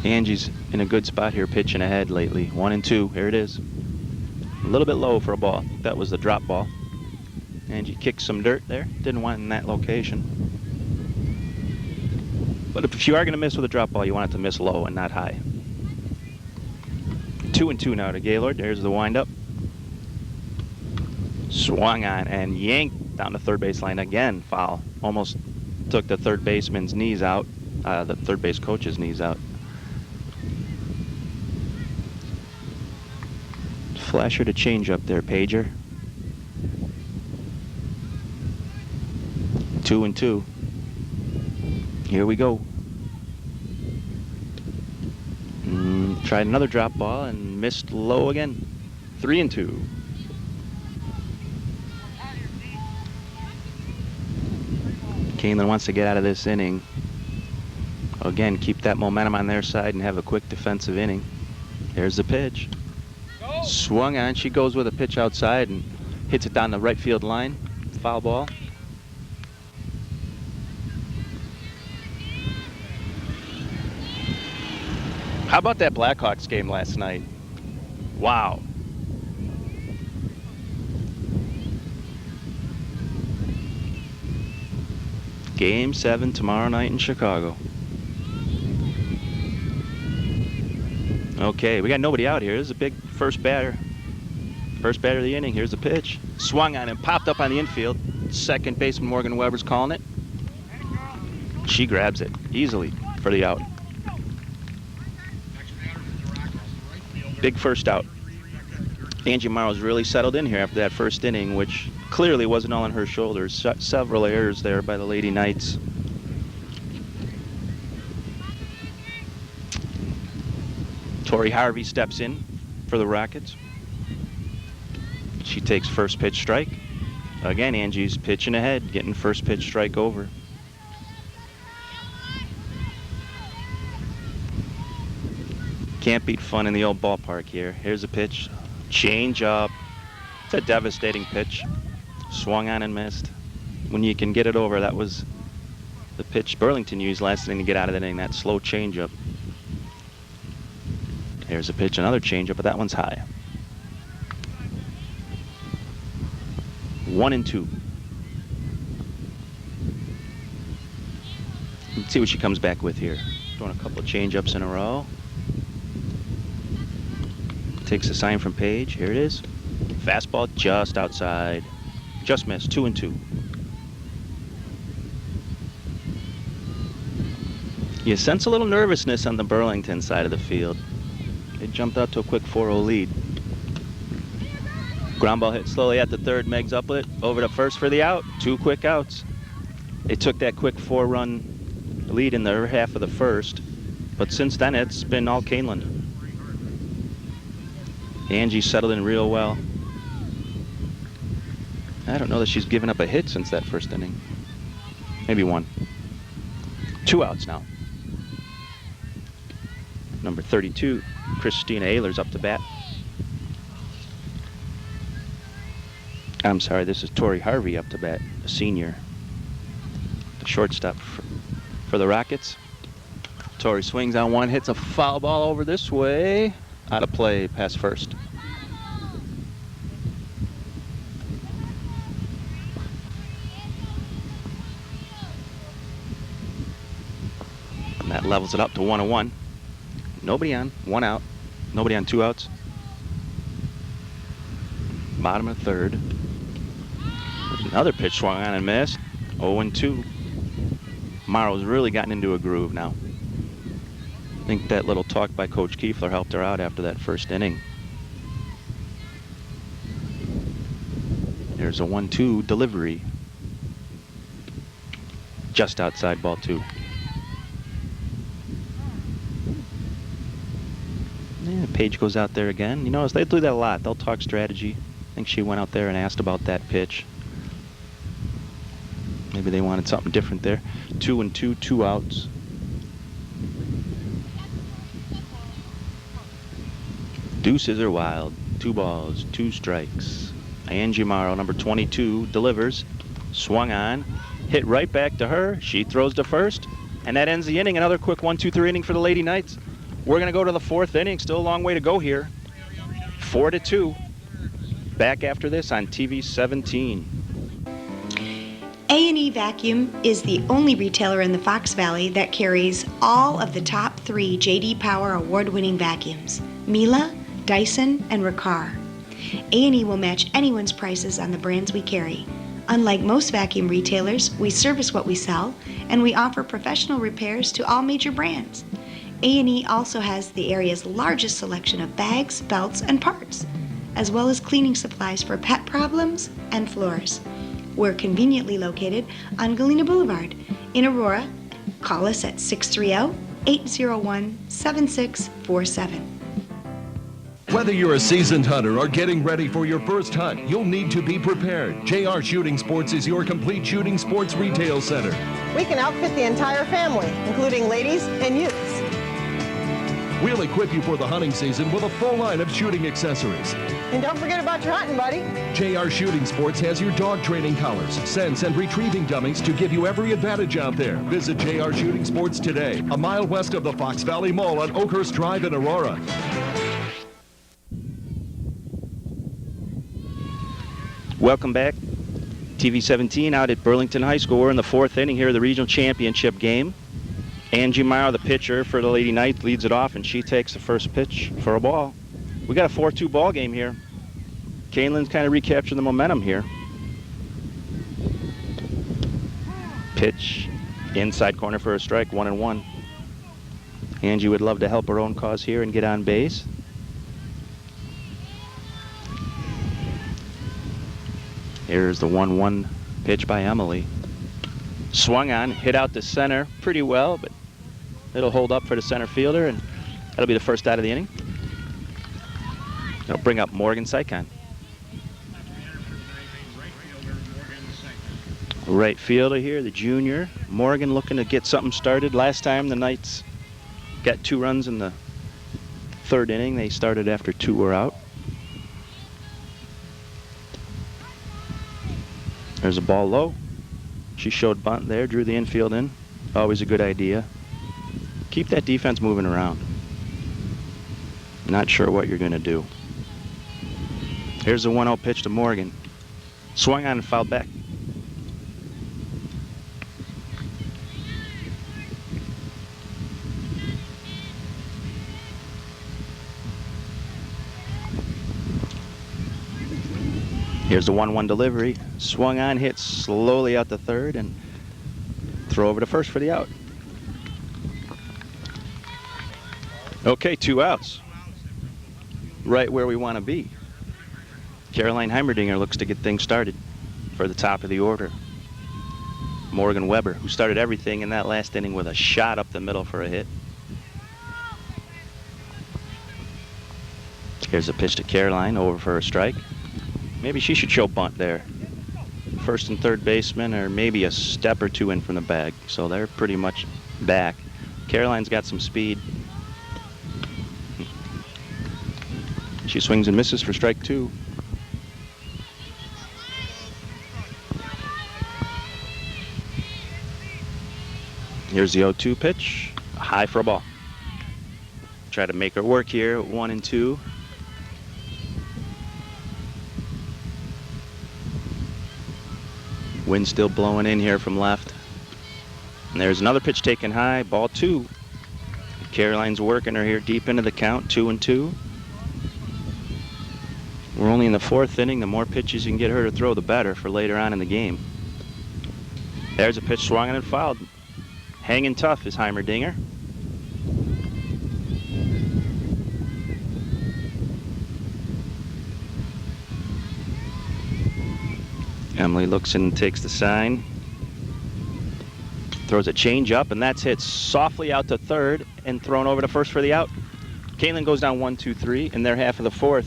Angie's in a good spot here, pitching ahead lately. 1-2. Here it is. A little bit low for a ball. That was the drop ball. Angie kicked some dirt there. Didn't want it in that location. But if you are going to miss with a drop ball, you want it to miss low and not high. 2-2 now to Gaylord. There's the windup. Swung on and yanked down the third base line again. Foul. Almost took the third baseman's knees out. The third base coach's knees out. Flasher to change up there, Pager. 2-2. Here we go. Tried another drop ball and missed low again. 3-2. Kaneland wants to get out of this inning. Again, keep that momentum on their side and have a quick defensive inning. There's the pitch. Swung on. She goes with a pitch outside and hits it down the right field line. Foul ball. How about that Blackhawks game last night? Wow. Game 7 tomorrow night in Chicago. Okay, we got nobody out here. This is a big first batter. First batter of the inning. Here's the pitch. Swung on and popped up on the infield. Second baseman Morgan Weber's calling it. She grabs it easily for the out. Big first out. Angie Morrow's really settled in here after that first inning, which clearly wasn't all on her shoulders. Several errors there by the Lady Knights. Tori Harvey steps in for the Rockets. She takes first pitch strike. Again, Angie's pitching ahead, getting first pitch strike over. Can't beat fun in the old ballpark here. Here's a pitch. Change up. It's a devastating pitch. Swung on and missed. When you can get it over, that was the pitch Burlington used last inning to get out of that inning, that slow changeup. Here's a pitch, another changeup, but that one's high. 1-2. Let's see what she comes back with here. Throwing a couple of changeups in a row. Takes a sign from Paige. Here it is. Fastball just outside. Just missed. 2-2. You sense a little nervousness on the Burlington side of the field. They jumped out to a quick 4-0 lead. Ground ball hit slowly at the third. Meg's up with it. Over to first for the out. 2 quick outs. They took that quick 4-run lead in their half of the first. But since then, it's been all Kaneland. Angie settled in real well. I don't know that she's given up a hit since that first inning. Maybe one. 2 outs now. Number 32, Christina Ehlers up to bat. I'm sorry, this is Tori Harvey up to bat, a senior. The shortstop for the Rockets. Tori swings on one, hits a foul ball over this way. Out of play, past first. And that levels it up to 1-1. Nobody on, 1 out. Nobody on, 2 outs. Bottom of the third. Another pitch swung on and missed. 0-2. Morrow's really gotten into a groove now. I think that little talk by Coach Kiefler helped her out after that first inning. There's a 1-2 delivery. Just outside, ball 2. Yeah, Paige goes out there again. You know, they do that a lot. They'll talk strategy. I think she went out there and asked about that pitch. Maybe they wanted something different there. 2-2, 2 outs. Deuces are wild. 2 balls, 2 strikes. Angie Morrow, number 22, delivers. Swung on. Hit right back to her. She throws to first. And that ends the inning. Another quick 1-2-3 inning for the Lady Knights. We're going to go to the 4th inning. Still a long way to go here. 4-2. Back after this on TV 17. A&E Vacuum is the only retailer in the Fox Valley that carries all of the top 3 J.D. Power award-winning vacuums: Miele, Dyson, and Riccar. A&E will match anyone's prices on the brands we carry. Unlike most vacuum retailers, we service what we sell, and we offer professional repairs to all major brands. A&E also has the area's largest selection of bags, belts, and parts, as well as cleaning supplies for pet problems and floors. We're conveniently located on Galena Boulevard in Aurora. Call us at 630-801-7647. Whether you're a seasoned hunter or getting ready for your first hunt, you'll need to be prepared. JR Shooting Sports is your complete shooting sports retail center. We can outfit the entire family, including ladies and youths. We'll equip you for the hunting season with a full line of shooting accessories. And don't forget about your hunting, buddy. JR Shooting Sports has your dog training collars, scents, and retrieving dummies to give you every advantage out there. Visit JR Shooting Sports today, a mile west of the Fox Valley Mall on Oakhurst Drive in Aurora. Welcome back. TV 17 out at Burlington High School. We're in the 4th inning here of the regional championship game. Angie Meyer, the pitcher for the Lady Knights, leads it off, and she takes the first pitch for a ball. We got a 4-2 ball game here. Kaneland's kind of recaptured the momentum here. Pitch inside corner for a strike, 1-1. Angie would love to help her own cause here and get on base. Here's the 1-1 pitch by Emily. Swung on, hit out to center pretty well, but it'll hold up for the center fielder, and that'll be the first out of the inning. It'll bring up Morgan Sycon. Right fielder here, the junior. Morgan looking to get something started. Last time the Knights got 2 runs in the third inning. They started after 2 were out. There's a ball low. She showed bunt there, drew the infield in. Always a good idea. Keep that defense moving around. Not sure what you're going to do. Here's the 1-0 pitch to Morgan. Swung on and fouled back. Here's the 1-1 delivery. Swung on, hit slowly out to third, and throw over to first for the out. Okay, 2 outs. Right where we want to be. Caroline Heimerdinger looks to get things started for the top of the order. Morgan Weber, who started everything in that last inning with a shot up the middle for a hit. Here's a pitch to Caroline, over for a strike. Maybe she should show bunt there. First and third baseman are maybe a step or 2 in from the bag, so they're pretty much back. Caroline's got some speed. She swings and misses for strike 2. Here's the 0-2 pitch, high for a ball. Try to make her work here, 1 and 2. Wind still blowing in here from left. And there's another pitch taken high, ball 2. Caroline's working her here deep into the count, 2 and 2. We're only in the 4th inning. The more pitches you can get her to throw, the better for later on in the game. There's a pitch swung and fouled. Hanging tough is Heimerdinger. Emily looks and takes the sign. Throws a change up, and that's hit softly out to third and thrown over to first for the out. Kaneland goes down 1-2-3 in their half of the 4th.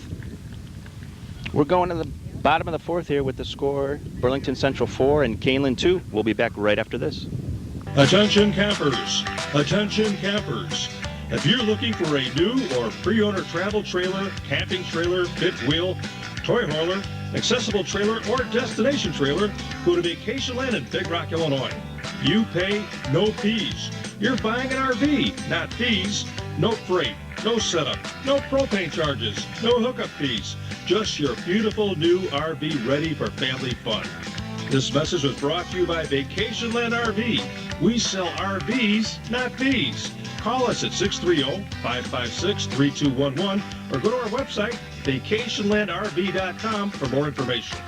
We're going to the bottom of the 4th here with the score Burlington Central 4 and Kaneland 2. We'll be back right after this. Attention campers, attention campers. If you're looking for a new or pre-owner travel trailer, camping trailer, fifth wheel, toy hauler, accessible trailer, or destination trailer, go to Vacation Land in Big Rock, Illinois. You pay no fees. You're buying an RV, not fees. No freight, no setup, no propane charges, no hookup fees. Just your beautiful new RV ready for family fun. This message was brought to you by Vacation Land RV. We sell RVs, not fees. Call us at 630-556-3211 or go to our website, vacationlandrv.com, for more information.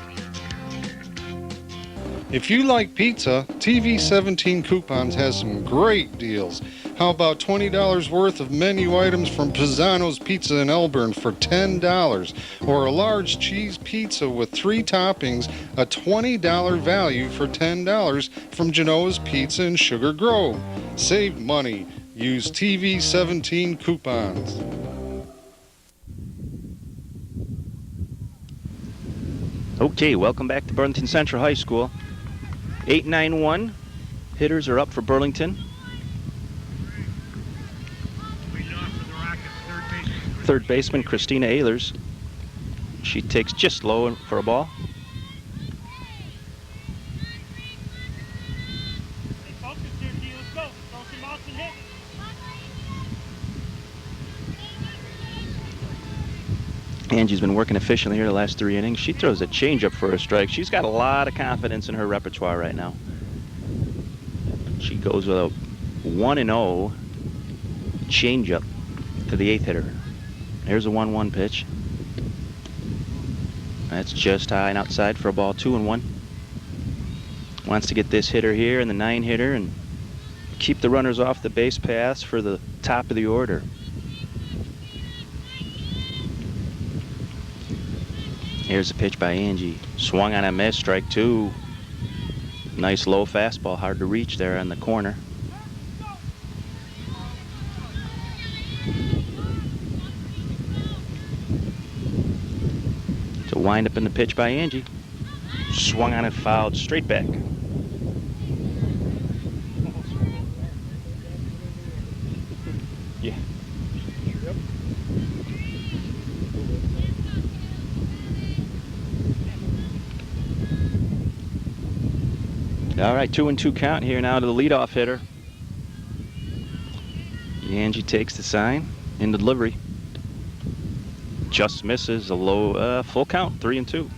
If you like pizza, TV17 Coupons has some great deals. How about $20 worth of menu items from Pisano's Pizza in Elburn for $10, or a large cheese pizza with 3 toppings, a $20 value for $10 from Genoa's Pizza in Sugar Grove. Save money. Use TV17 coupons. Okay, welcome back to Burlington Central High School. 8-9-1 hitters are up for Burlington. Third baseman Christina Ehlers. She takes just low for a ball. Angie's been working efficiently here the last 3 innings. She throws a changeup for a strike. She's got a lot of confidence in her repertoire right now. She goes with a 1-0 changeup to the 8th hitter. Here's a 1-1 pitch. That's just high and outside for a ball, 2-1. Wants to get this hitter here and the 9 hitter and keep the runners off the base paths for the top of the order. Here's a pitch by Angie. Swung on a miss, strike 2. Nice low fastball, hard to reach there on the corner. To wind up in the pitch by Angie. Swung on it, fouled, straight back. Yeah. All right, 2-2 count here now to the leadoff hitter. Angie takes the sign in the delivery. Just misses a low, full count, 3-2.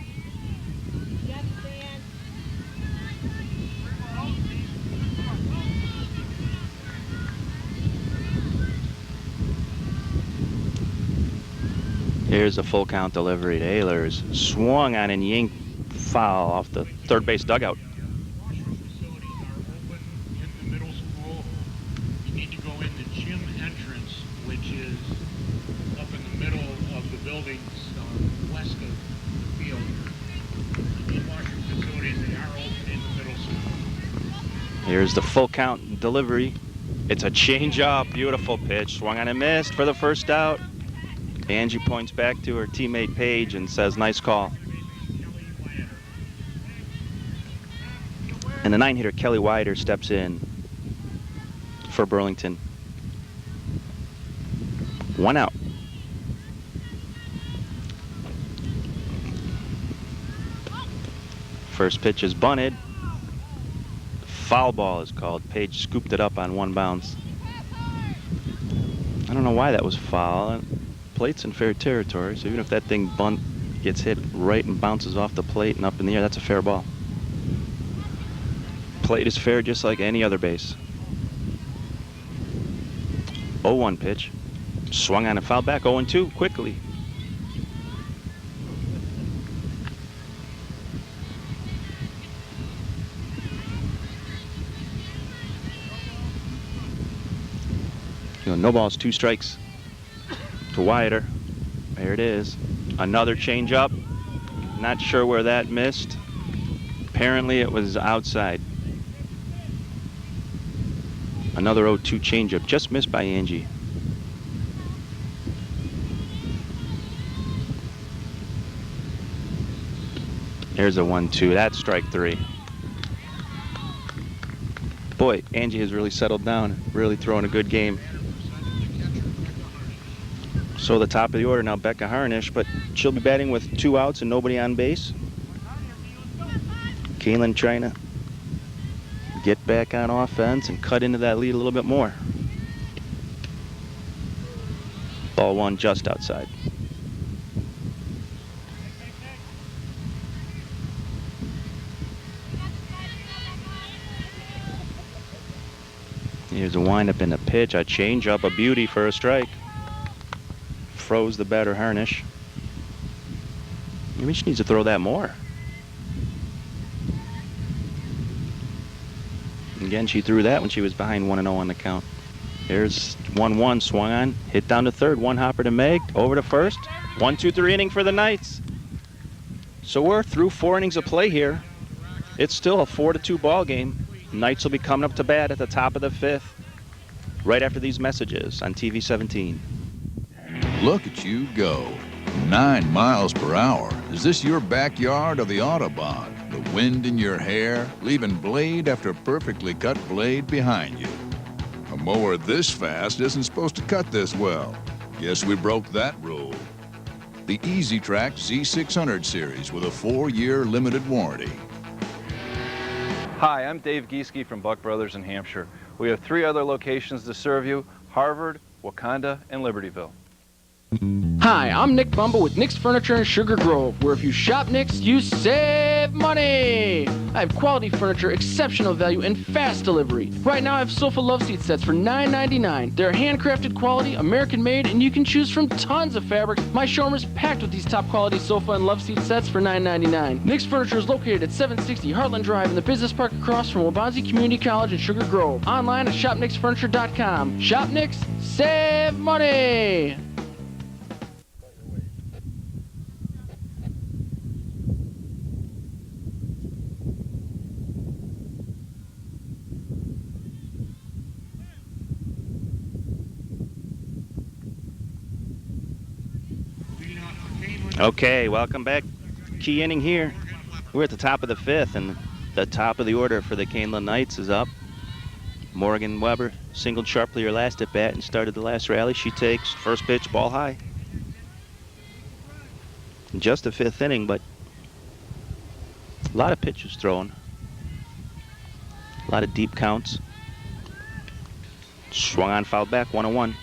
Here's a full count delivery to Ehlers. Swung on and yanked foul off the third base dugout. Washroom facilities are open in the middle school. You need to go in the gym entrance, which is up in the middle of the buildings west of the field. The washroom facilities, they are open in the middle school. Here's the full count delivery. It's a change-up, beautiful pitch. Swung on and missed for the first out. Angie points back to her teammate Paige and says, nice call. And the 9-hitter Kelly Wider steps in for Burlington. 1 out. First pitch is bunted. Foul ball is called. Paige scooped it up on 1 bounce. I don't know why that was foul. Plate's in fair territory, so even if that thing gets hit right and bounces off the plate and up in the air, that's a fair ball. Plate is fair just like any other base. 0-1 pitch. Swung on and fouled back. 0-2 quickly. No balls, 2 strikes to Wider. There it is. Another changeup. Not sure where that missed. Apparently it was outside. Another 0-2 changeup, just missed by Angie. There's a 1-2. That's strike 3. Boy, Angie has really settled down, really throwing a good game. So the top of the order now, Becca Harnish, but she'll be batting with 2 outs and nobody on base. Kaneland trying to get back on offense and cut into that lead a little bit more. Ball 1 just outside. Here's a windup in the pitch, a changeup, a beauty for a strike. Froze the batter Harnish. Maybe she needs to throw that more. Again, she threw that when she was behind 1-0 on the count. Here's 1-1, swung on, hit down to third, 1 hopper to Meg, over to first. 1-2-3 inning for the Knights. So we're through 4 innings of play here. It's still a 4-2 ball game. Knights will be coming up to bat at the top of the 5th, right after these messages on TV 17. Look at you go. 9 miles per hour. Is this your backyard or the Autobahn? The wind in your hair, leaving blade after perfectly cut blade behind you. A mower this fast isn't supposed to cut this well. Guess we broke that rule. The Easy Track Z600 series with a 4-year limited warranty. Hi, I'm Dave Gieske from Buck Brothers in Hampshire. We have 3 other locations to serve you: Harvard, Wakanda, and Libertyville. Hi, I'm Nick Bumble with Nick's Furniture in Sugar Grove, where if you shop Nick's, you save money! I have quality furniture, exceptional value, and fast delivery. Right now I have sofa love seat sets for $9.99. They're handcrafted quality, American made, and you can choose from tons of fabric. My showroom is packed with these top quality sofa and love seat sets for $9.99. Nick's Furniture is located at 760 Heartland Drive in the business park across from Waubonsie Community College in Sugar Grove. Online at shopnicksfurniture.com. Shop Nick's, save money! Okay, welcome back. Key inning here. We're at the top of the 5th, and the top of the order for the Kaneland Knights is up. Morgan Weber singled sharply her last at bat and started the last rally. She takes first pitch, ball high. Just the 5th inning, but a lot of pitches thrown. A lot of deep counts. Swung on, fouled back, 1-1.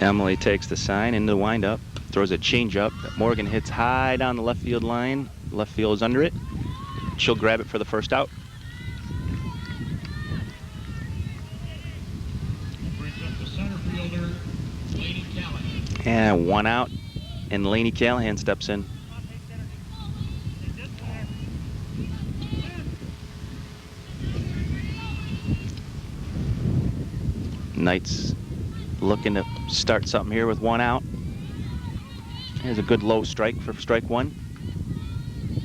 Emily takes the sign into the windup, throws a changeup that Morgan hits high down the left field line. Left field is under it. She'll grab it for the first out. Brings up the center fielder, Lady Callahan. And 1 out, and Lainey Callahan steps in. Knights looking to start something here with 1 out. Here's a good low strike for strike 1.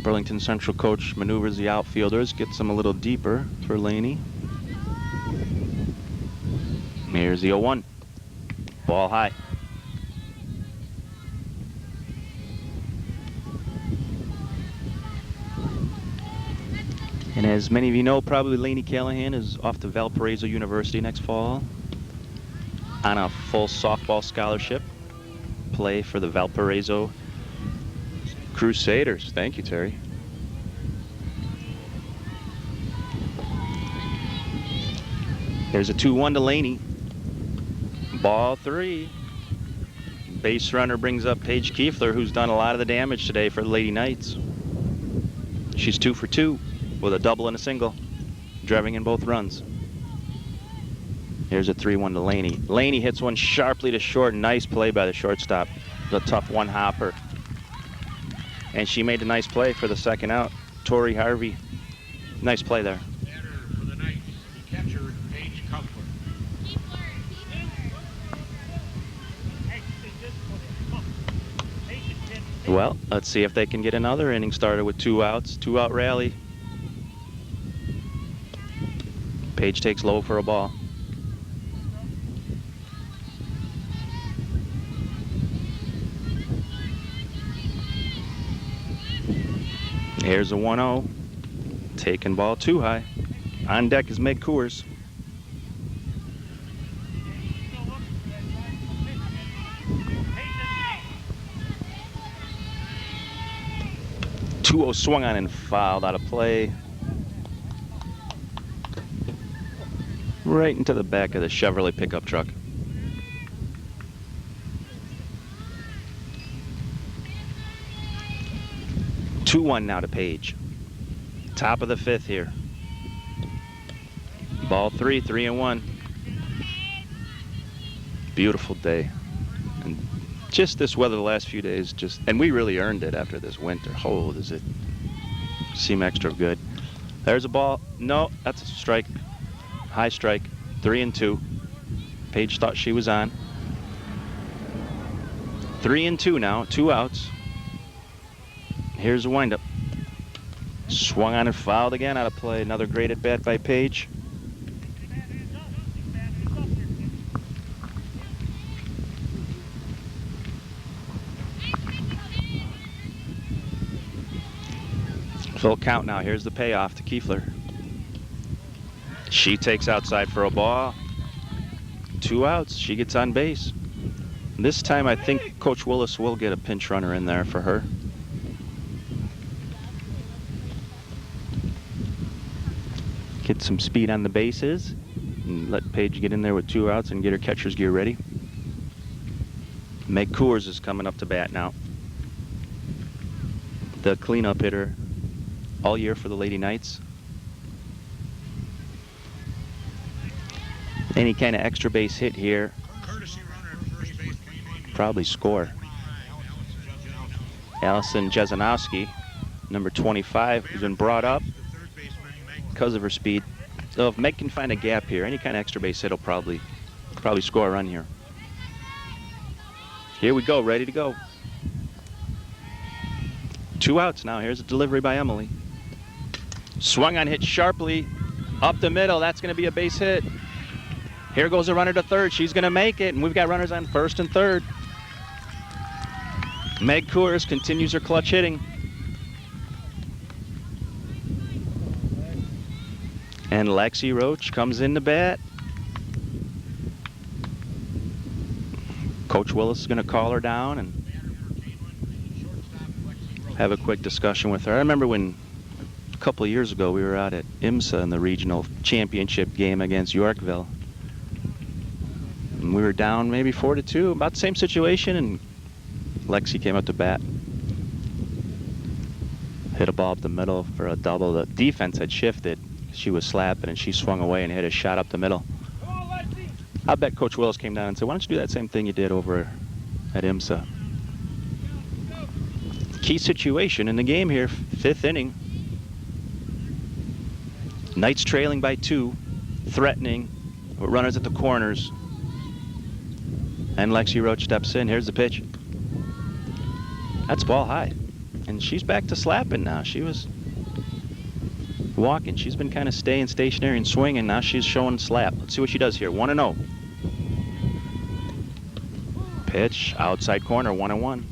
Burlington Central coach maneuvers the outfielders, gets them a little deeper for Lainey. Here's the 0-1. Ball high. And as many of you know, probably Lainey Callahan is off to Valparaiso University next fall on a full softball scholarship. Play for the Valparaiso Crusaders. Thank you, Terry. There's a 2-1 to Lainey. Ball 3. Base runner brings up Paige Kiefler, who's done a lot of the damage today for the Lady Knights. She's 2 for 2 with a double and a single, driving in both runs. Here's a 3-1 to Lainey. Lainey hits one sharply to short. Nice play by the shortstop. The tough one-hopper. And she made a nice play for the second out. Tori Harvey. Nice play there. Batter for the Knights, the catcher, Paige Kiefler. Well, let's see if they can get another inning started with 2 outs. 2-out rally. Paige takes low for a ball. Here's a 1-0. Taking ball 2 high. On deck is Meg Coors. Two-0 swung on and fouled out of play. Right into the back of the Chevrolet pickup truck. Two-1 now to Paige. Top of the 5th here. Ball 3, 3-1. Beautiful day. And just this weather the last few days, and we really earned it after this winter. Oh, does it seem extra good. There's a ball. No, that's a strike. High strike. 3-2. Paige thought she was on. 3-2 now. 2 outs. Here's a windup. Swung on and fouled again out of play. Another great at bat by Paige. Full count now. Here's the payoff to Kiefler. She takes outside for a ball. 2 outs. She gets on base. This time I think Coach Willis will get a pinch runner in there for her. Get some speed on the bases and let Paige get in there with 2 outs and get her catcher's gear ready. Meg Coors is coming up to bat now. The cleanup hitter all year for the Lady Knights. Any kind of extra base hit here, probably score. Allison Jezanowski, number 25, who's been brought up because of her speed. So if Meg can find a gap here, any kind of extra base hit will probably score a run here. Here we go, ready to go. 2 outs now. Here's a delivery by Emily. Swung on, hit sharply up the middle. That's going to be a base hit. Here goes a runner to third. She's going to make it, and we've got runners on first and third. Meg Coors continues her clutch hitting. And Lexi Roach comes in to bat. Coach Willis is going to call her down and have a quick discussion with her. I remember when a couple of years ago we were out at IMSA in the regional championship game against Yorkville. And we were down maybe 4-2, about the same situation, and Lexi came up to bat. Hit a ball up the middle for a double. The defense had shifted. She was slapping, and she swung away and hit a shot up the middle. I bet Coach Willis came down and said, why don't you do that same thing you did over at IMSA? Key situation in the game here, 5th inning. Knights trailing by 2, threatening, with runners at the corners. And Lexi Roach steps in. Here's the pitch. That's ball high. And she's back to slapping now. She was walking. She's been kind of staying stationary and swinging. Now she's showing slap. Let's see what she does here. 1-0. Pitch, outside corner, 1-1.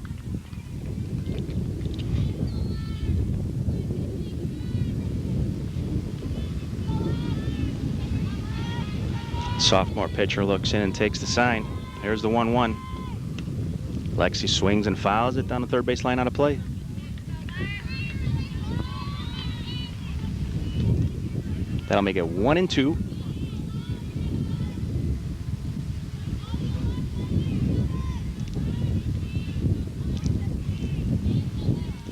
Sophomore pitcher looks in and takes the sign. Here's the 1-1. Lexi swings and fouls it down the third base line out of play. That'll make it 1-2.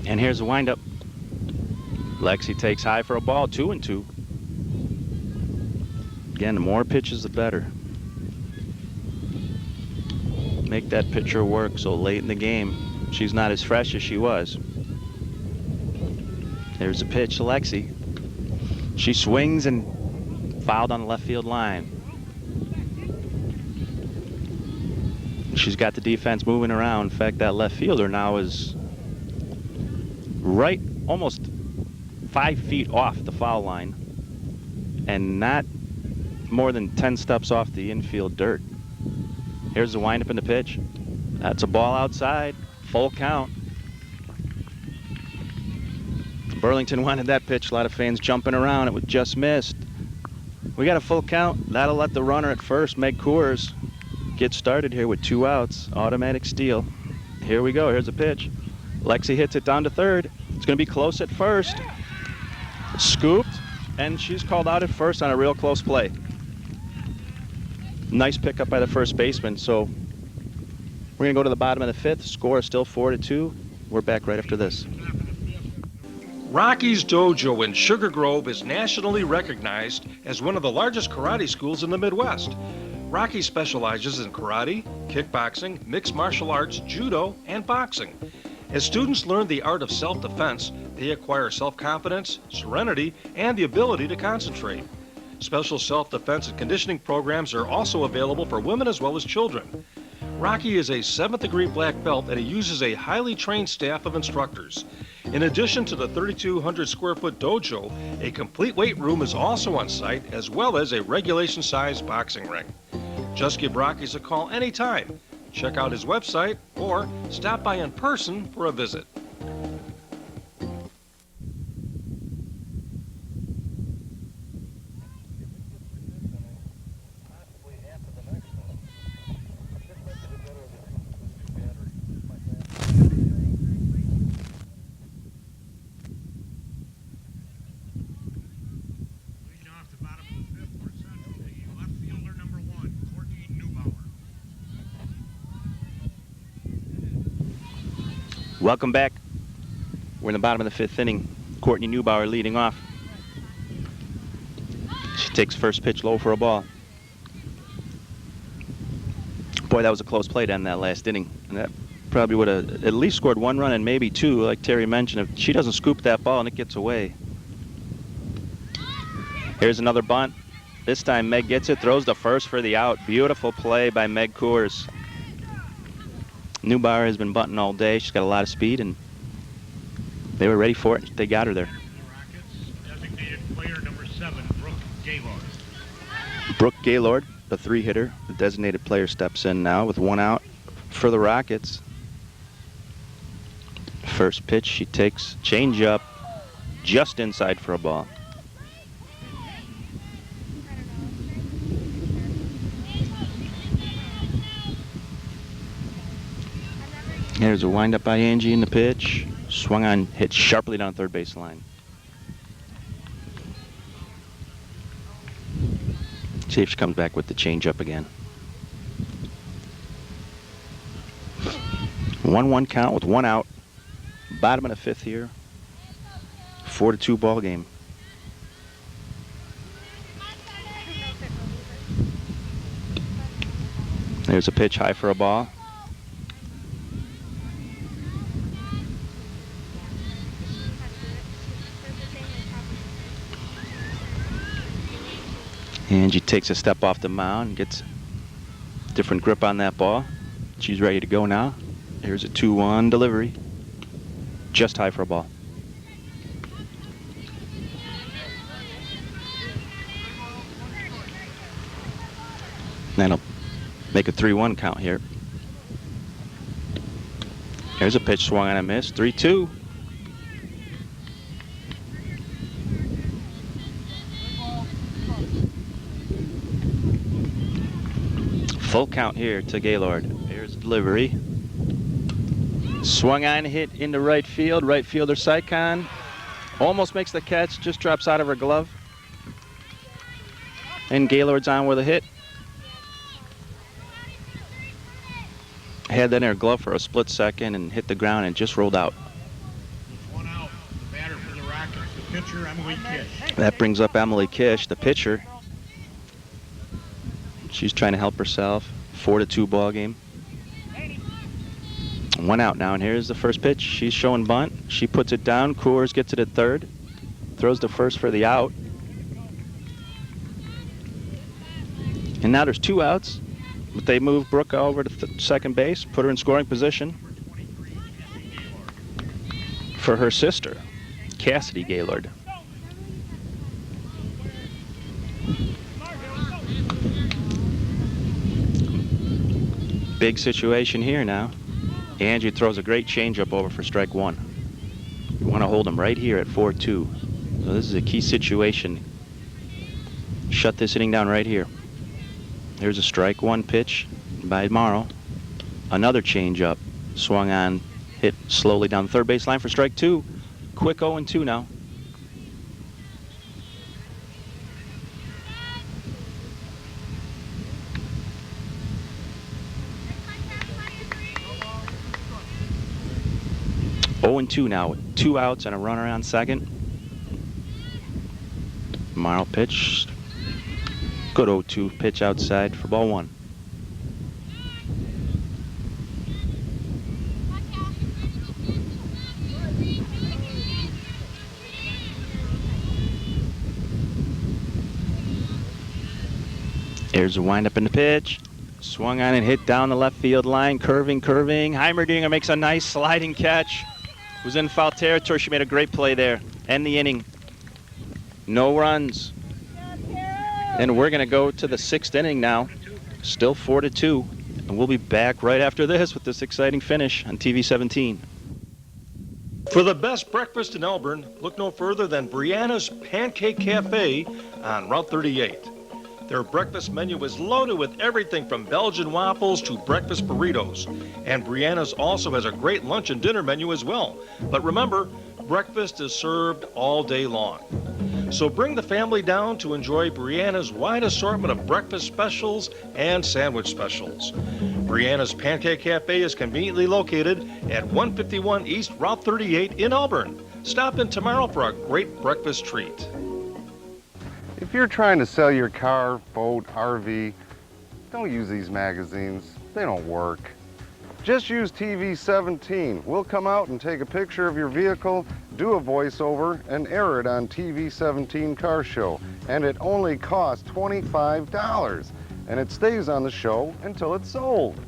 And here's the windup. Lexi takes high for a ball, 2-2. Again, the more pitches, the better. Make that pitcher work so late in the game. She's not as fresh as she was. There's a pitch to Lexi. She swings and fouled on the left field line. She's got the defense moving around. In fact, that left fielder now is right almost 5 feet off the foul line and not more than 10 steps off the infield dirt. Here's the windup in the pitch. That's a ball outside, full count. Burlington wanted that pitch. A lot of fans jumping around. It was just missed. We got a full count. That'll let the runner at first, Meg Coors, get started here with 2 outs. Automatic steal. Here we go. Here's a pitch. Lexi hits it down to third. It's going to be close at first. Scooped, and she's called out at first on a real close play. Nice pickup by the first baseman. So we're going to go to the bottom of the 5th. Score is still 4-2. We're back right after this. Rocky's Dojo in Sugar Grove is nationally recognized as one of the largest karate schools in the Midwest. Rocky specializes in karate, kickboxing, mixed martial arts, judo, and boxing. As students learn the art of self-defense, they acquire self-confidence, serenity, and the ability to concentrate. Special self-defense and conditioning programs are also available for women as well as children. Rocky is a 7th degree black belt, and he uses a highly trained staff of instructors. In addition to the 3,200 square foot dojo, a complete weight room is also on site, as well as a regulation-sized boxing ring. Just give Rocky's a call anytime. Check out his website or stop by in person for a visit. Welcome back. We're in the bottom of the 5th inning. Courtney Neubauer leading off. She takes first pitch low for a ball. Boy, that was a close play to end that last inning. And that probably would have at least scored 1 run and maybe 2, like Terry mentioned, if she doesn't scoop that ball and it gets away. Here's another bunt. This time Meg gets it, throws the first for the out. Beautiful play by Meg Coors. Neubauer has been bunting all day. She's got a lot of speed, and they were ready for it. They got her there. Designated player number 7, Brooke Gaylord. Brooke Gaylord a three-hitter. The designated player steps in now with one out for the Rockets. First pitch, she takes change up just inside for a ball. Here's a windup by Angie in the pitch. Swung on, hit sharply down third base line. See if she comes back with the changeup again. 1-1 count with one out. Bottom of the fifth here. 4-2 ball game. There's a pitch high for a ball. Angie takes a step off the mound and gets different grip on that ball. She's ready to go now. Here's a 2-1 delivery. Just high for a ball. That'll make a 3-1 count here. There's a pitch swung on and missed. 3-2. Full count here to Gaylord. Here's a delivery. Swung on, hit into right field. Right fielder Sycon almost makes the catch, just drops out of her glove. And Gaylord's on with a hit. Had that in her glove for a split second and hit the ground and just rolled out. One out. The batter for the Rockets. The pitcher, Emily Kish. That brings up Emily Kish, the pitcher. She's trying to help herself. 4-2 ball game. One out now, and here's the first pitch. She's showing bunt. She puts it down. Coors gets it at third. Throws to first for the out. And now there's two outs. But they move Brooke over to second base, put her in scoring position for her sister, Cassidy Gaylord. Big situation here now. Angie throws a great changeup over for strike one. You want to hold him right here at 4-2. So this is a key situation. Shut this inning down right here. There's a strike one pitch by Morrow. Another changeup. Swung on, hit slowly down the third base line for strike two. Quick 0-2 now. Oh, 2 now with two outs and a runner on second. Morrow pitch. Good 0-2 pitch outside for ball one. Here's a windup in the pitch. Swung on and hit down the left field line. Curving. Heimerdinger makes a nice sliding catch. Was in foul territory. She made a great play there. End the inning. No runs. And we're going to go to the sixth inning now. Still 4-2. And we'll be back right after this with this exciting finish on TV 17. For the best breakfast in Elburn, look no further than Brianna's Pancake Cafe on Route 38. Their breakfast menu is loaded with everything from Belgian waffles to breakfast burritos. And Brianna's also has a great lunch and dinner menu as well. But remember, breakfast is served all day long. So bring the family down to enjoy Brianna's wide assortment of breakfast specials and sandwich specials. Brianna's Pancake Cafe is conveniently located at 151 East Route 38 in Elburn. Stop in tomorrow for a great breakfast treat. If you're trying to sell your car, boat, RV, don't use these magazines. They don't work. Just use TV 17. We'll come out and take a picture of your vehicle, do a voiceover, and air it on TV 17 Car Show. And it only costs $25. And it stays on the show until it's sold.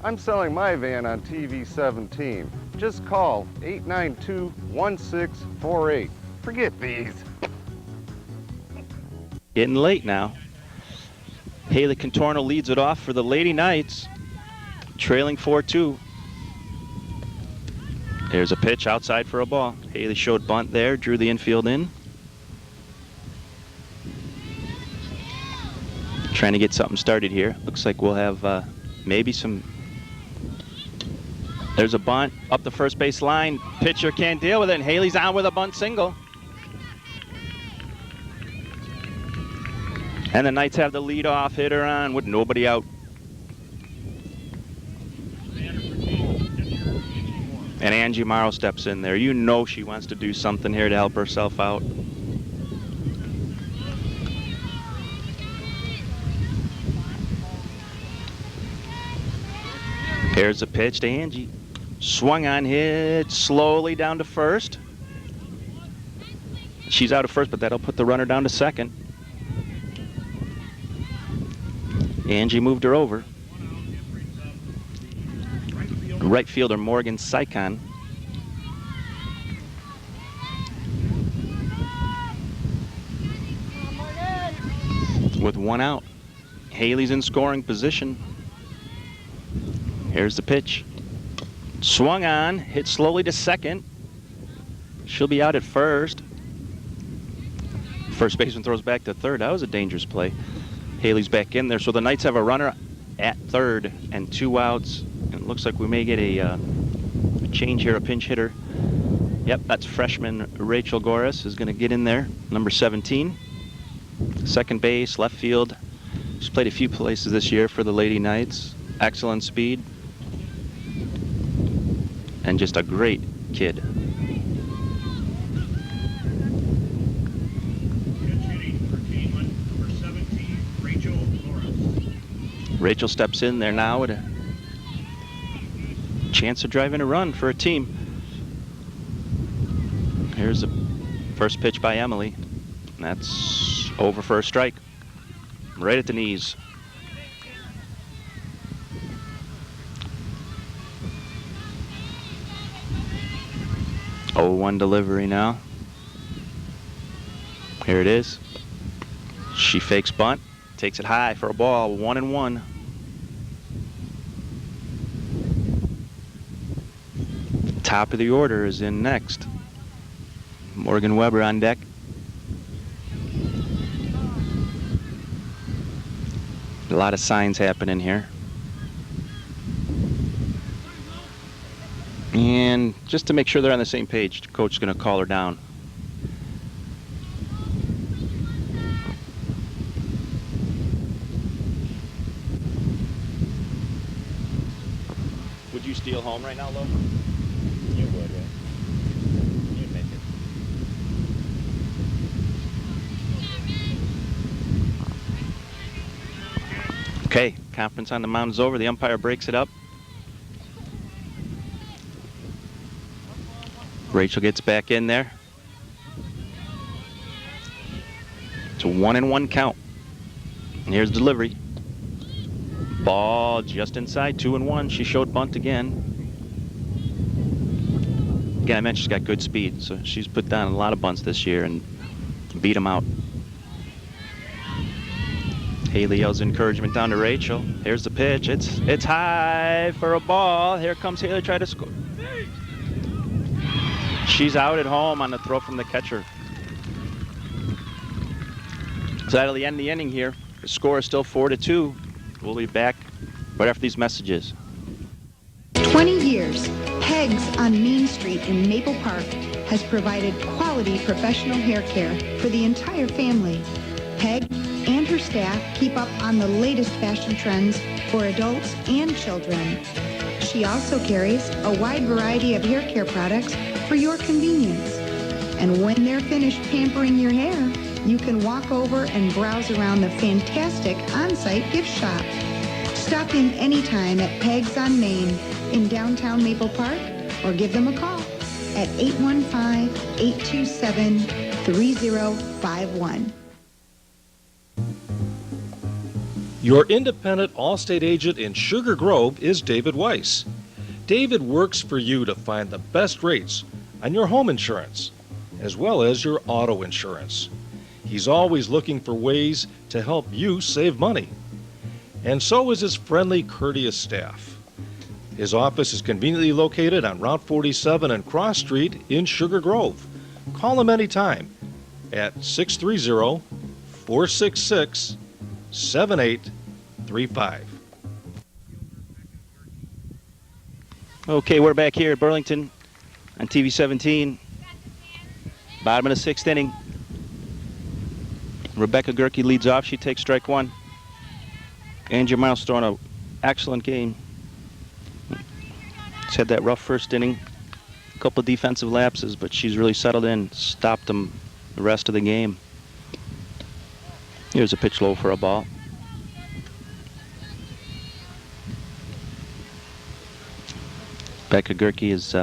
I'm selling my van on TV 17. Just call 892-1648. Forget these. Getting late now. Haley Contorno leads it off for the Lady Knights, trailing 4-2. There's a pitch outside for a ball. Haley showed bunt there, drew the infield in. Trying to get something started here. Looks like we'll have maybe some. There's a bunt up the first base line. Pitcher can't deal with it, and Haley's on with a bunt single. And the Knights have the leadoff hitter on with nobody out. And Angie Morrow steps in there. You know she wants to do something here to help herself out. Here's a pitch to Angie. Swung on, hit slowly down to first. She's out of first, but that'll put the runner down to second. Angie moved her over. Right fielder Morgan Sycon. With one out. Haley's in scoring position. Here's the pitch. Swung on, hit slowly to second. She'll be out at first. First baseman throws back to third. That was a dangerous play. Haley's back in there. So the Knights have a runner at third and 2 outs. And it looks like we may get a change here, a pinch hitter. Yep, that's freshman Rachel Goris is going to get in there, number 17. Second base, left field. She's played a few places this year for the Lady Knights. Excellent speed. And just a great kid. Rachel steps in there now with a chance of driving a run for a team. Here's the first pitch by Emily. And that's over for a strike. Right at the knees. Oh, 1 delivery now. Here it is. She fakes bunt, takes it high for a ball, 1-1. Top of the order is in next. Morgan Weber on deck. A lot of signs happening here. And just to make sure they're on the same page, the coach is going to call her down. Would you steal home right now, Lo? You would, yeah. You'd make it. Okay, conference on the mound is over. The umpire breaks it up. Rachel gets back in there. It's a 1-1 count. And here's delivery. Ball just inside, 2-1. She showed bunt again. Again, I mentioned she's got good speed, so she's put down a lot of bunts this year and beat them out. Haley yells encouragement down to Rachel. Here's the pitch. It's high for a ball. Here comes Haley, try to score. She's out at home on the throw from the catcher. So that'll end the inning here. The score is still 4-2. We'll be back right after these messages. 20 years, Peg's on Main Street in Maple Park has provided quality professional hair care for the entire family. Peg and her staff keep up on the latest fashion trends for adults and children. She also carries a wide variety of hair care products for your convenience. And when they're finished pampering your hair, you can walk over and browse around the fantastic on-site gift shop. Stop in anytime at Peg's on Main in downtown Maple Park or give them a call at 815-827-3051. Your independent Allstate agent in Sugar Grove is David Weiss. David works for you to find the best rates on your home insurance, as well as your auto insurance. He's always looking for ways to help you save money. and so is his friendly, courteous staff. His office is conveniently located on Route 47 and Cross Street in Sugar Grove. Call him anytime at 630-466-7835. Okay, we're back here at Burlington on TV 17. Bottom of the 6th inning. Rebecca Gerke leads off. She takes strike one. Angie Miles throwing an excellent game. She's had that rough first inning. A couple of defensive lapses, but she's really settled in, stopped them the rest of the game. Here's a pitch low for a ball. Rebecca Gerke is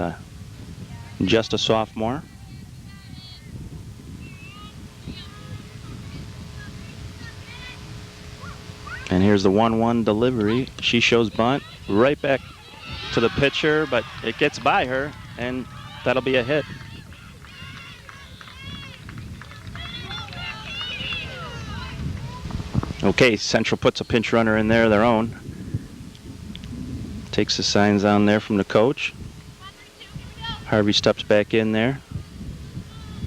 just a sophomore. And here's the 1-1 delivery. She shows bunt right back to the pitcher, but it gets by her, and that'll be a hit. Okay, Central puts a pinch runner in there, their own. Takes the signs down there from the coach. Harvey steps back in there.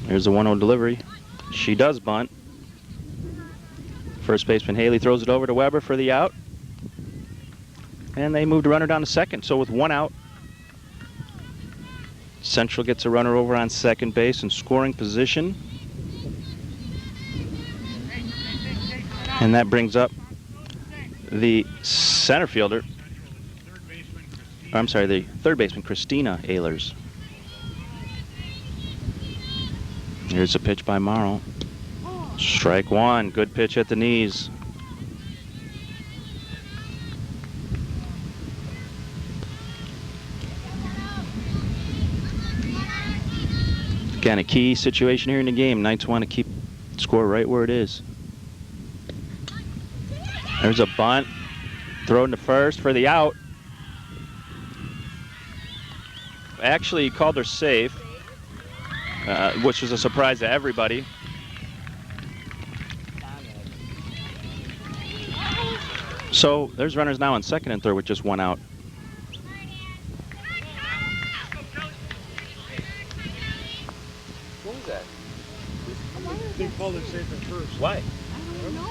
There's the 1-0 delivery. She does bunt. First baseman Haley throws it over to Weber for the out. And they moved a runner down to second. So with one out, Central gets a runner over on second base in scoring position. And that brings up the center fielder. I'm sorry, the third baseman, Christina Ehlers. Here's a pitch by Morrow. Strike one. Good pitch at the knees. Again, a key situation here in the game. Knights want to keep the score right where it is. There's a bunt. Thrown to first for the out. Actually called her safe, which was a surprise to everybody. So there's runners now on second and third with just one out. What was that? They called it safe at first. Why? I don't know.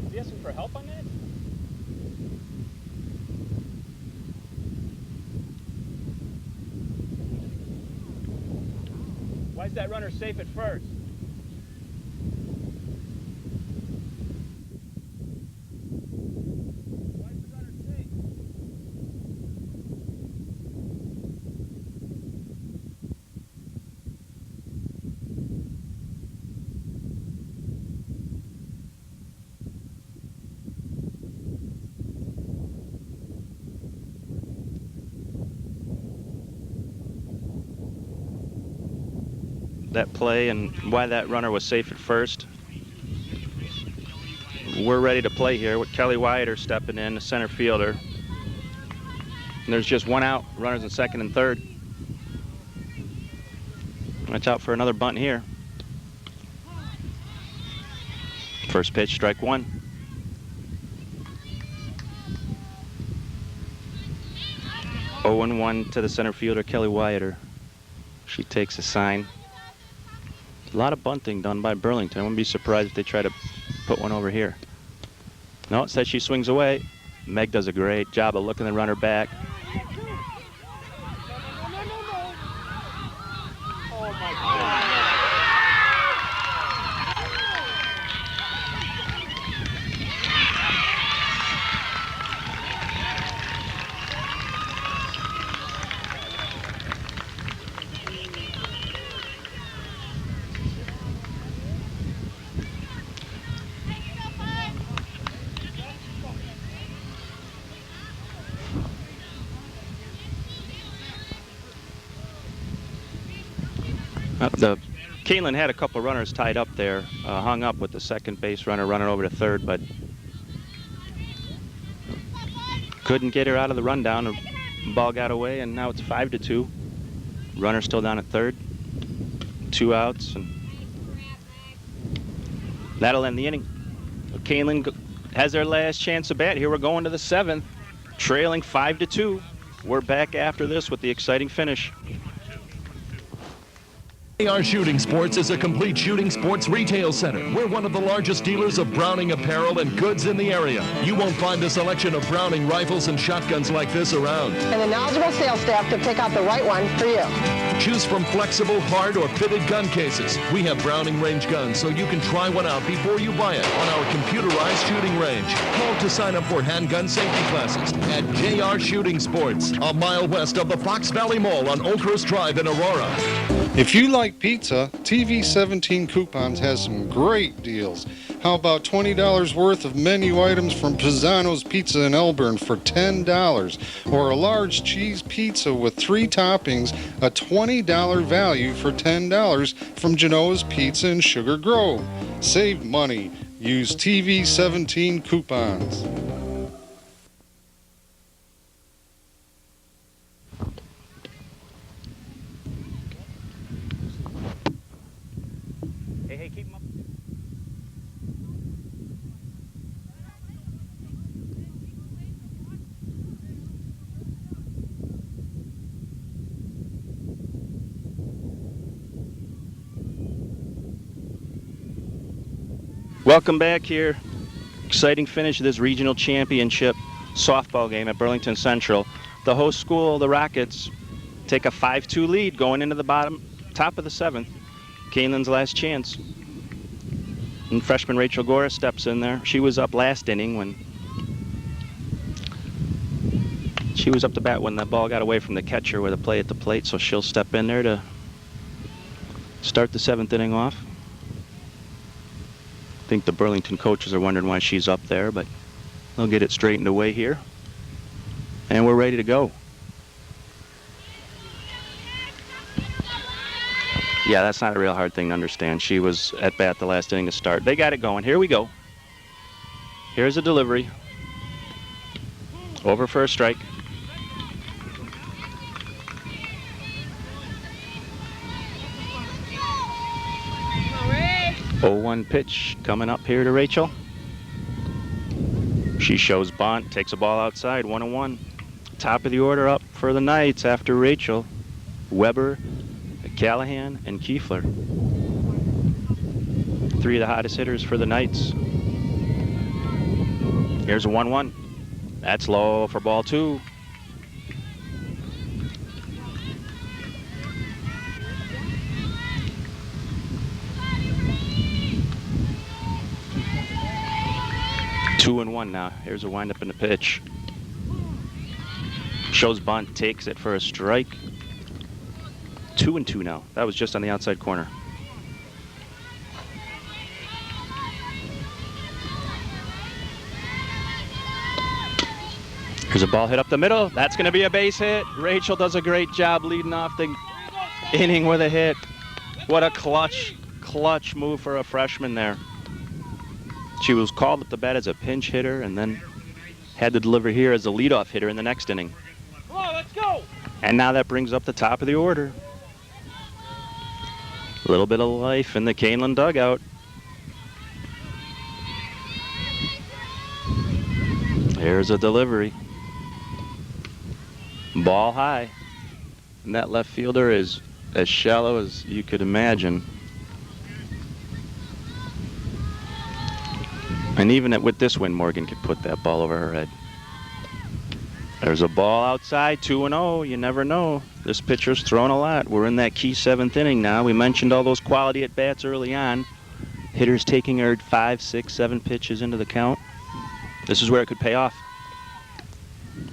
Are you asking for help on that? Why is that runner safe at first? Why is the runner safe? That play and why that runner was safe at first. We're ready to play here with Kelly Wyatter stepping in, the center fielder. And there's just one out, runners in second and third. Watch out for another bunt here. First pitch, strike one. Oh and 1 to the center fielder, Kelly Wyatter. She takes a sign. A lot of bunting done by Burlington. I wouldn't be surprised if they try to put one over here. No, instead she swings away. Meg does a great job of looking the runner back. Oh my God. The Kaneland had a couple of runners tied up there, hung up with the second base runner running over to third, but couldn't get her out of the rundown. The ball got away, and now it's 5-2. Runner still down at third. 2 outs, and that'll end the inning. Kaneland has their last chance to bat. Here we're going to the 7th, trailing 5-2. We're back after this with the exciting finish. AR Shooting Sports is a complete shooting sports retail center. We're one of the largest dealers of Browning apparel and goods in the area. You won't find a selection of Browning rifles and shotguns like this around. And a knowledgeable sales staff to pick out the right one for you. Choose from flexible, hard, or fitted gun cases. We have Browning range guns, so you can try one out before you buy it on our computerized shooting range. Call to sign up for handgun safety classes at JR Shooting Sports, a mile west of the Fox Valley Mall on Oakhurst Drive in Aurora. If you like pizza, TV 17 Coupons has some great deals. How about $20 worth of menu items from Pisano's Pizza in Elburn for $10, or a large cheese pizza with 3 toppings, a $20 value for $10 from Genoa's Pizza in Sugar Grove. Save money. Use TV 17 Coupons. Hey, keep them up. Welcome back here. Exciting finish of this regional championship softball game at Burlington Central. The host school, the Rockets, take a 5-2 lead going into the top of the 7th. Kaneland's last chance. And freshman Rachel Gora steps in there. She was up last inning when she was up to bat when the ball got away from the catcher with a play at the plate, so she'll step in there to start the 7th inning off. I think the Burlington coaches are wondering why she's up there, but they'll get it straightened away here. And we're ready to go. Yeah, that's not a real hard thing to understand. She was at bat the last inning to start. They got it going. Here we go. Here's a delivery. Over for a strike. Oh, 0-1 pitch coming up here to Rachel. She shows bunt, takes a ball outside, 1-1. Top of the order up for the Knights after Rachel. Weber, Callahan, and Kiefler. 3 of the hottest hitters for the Knights. Here's a 1-1. That's low for ball 2. Two and 1 now. Here's a windup in the pitch. Shows bunt, takes it for a strike. 2-2 now. That was just on the outside corner. Here's a ball hit up the middle. That's going to be a base hit. Rachel does a great job leading off the inning with a hit. What a clutch move for a freshman there. She was called up to bat as a pinch hitter and then had to deliver here as a leadoff hitter in the next inning. Come on, let's go. And now that brings up the top of the order. A little bit of life in the Kaneland dugout. Here's a delivery. Ball high. And that left fielder is as shallow as you could imagine. And even with this wind, Morgan could put that ball over her head. There's a ball outside, 2-0. You never know. This pitcher's thrown a lot. We're in that key 7th inning now. We mentioned all those quality at-bats early on. Hitters taking her 5, 6, 7 pitches into the count. This is where it could pay off.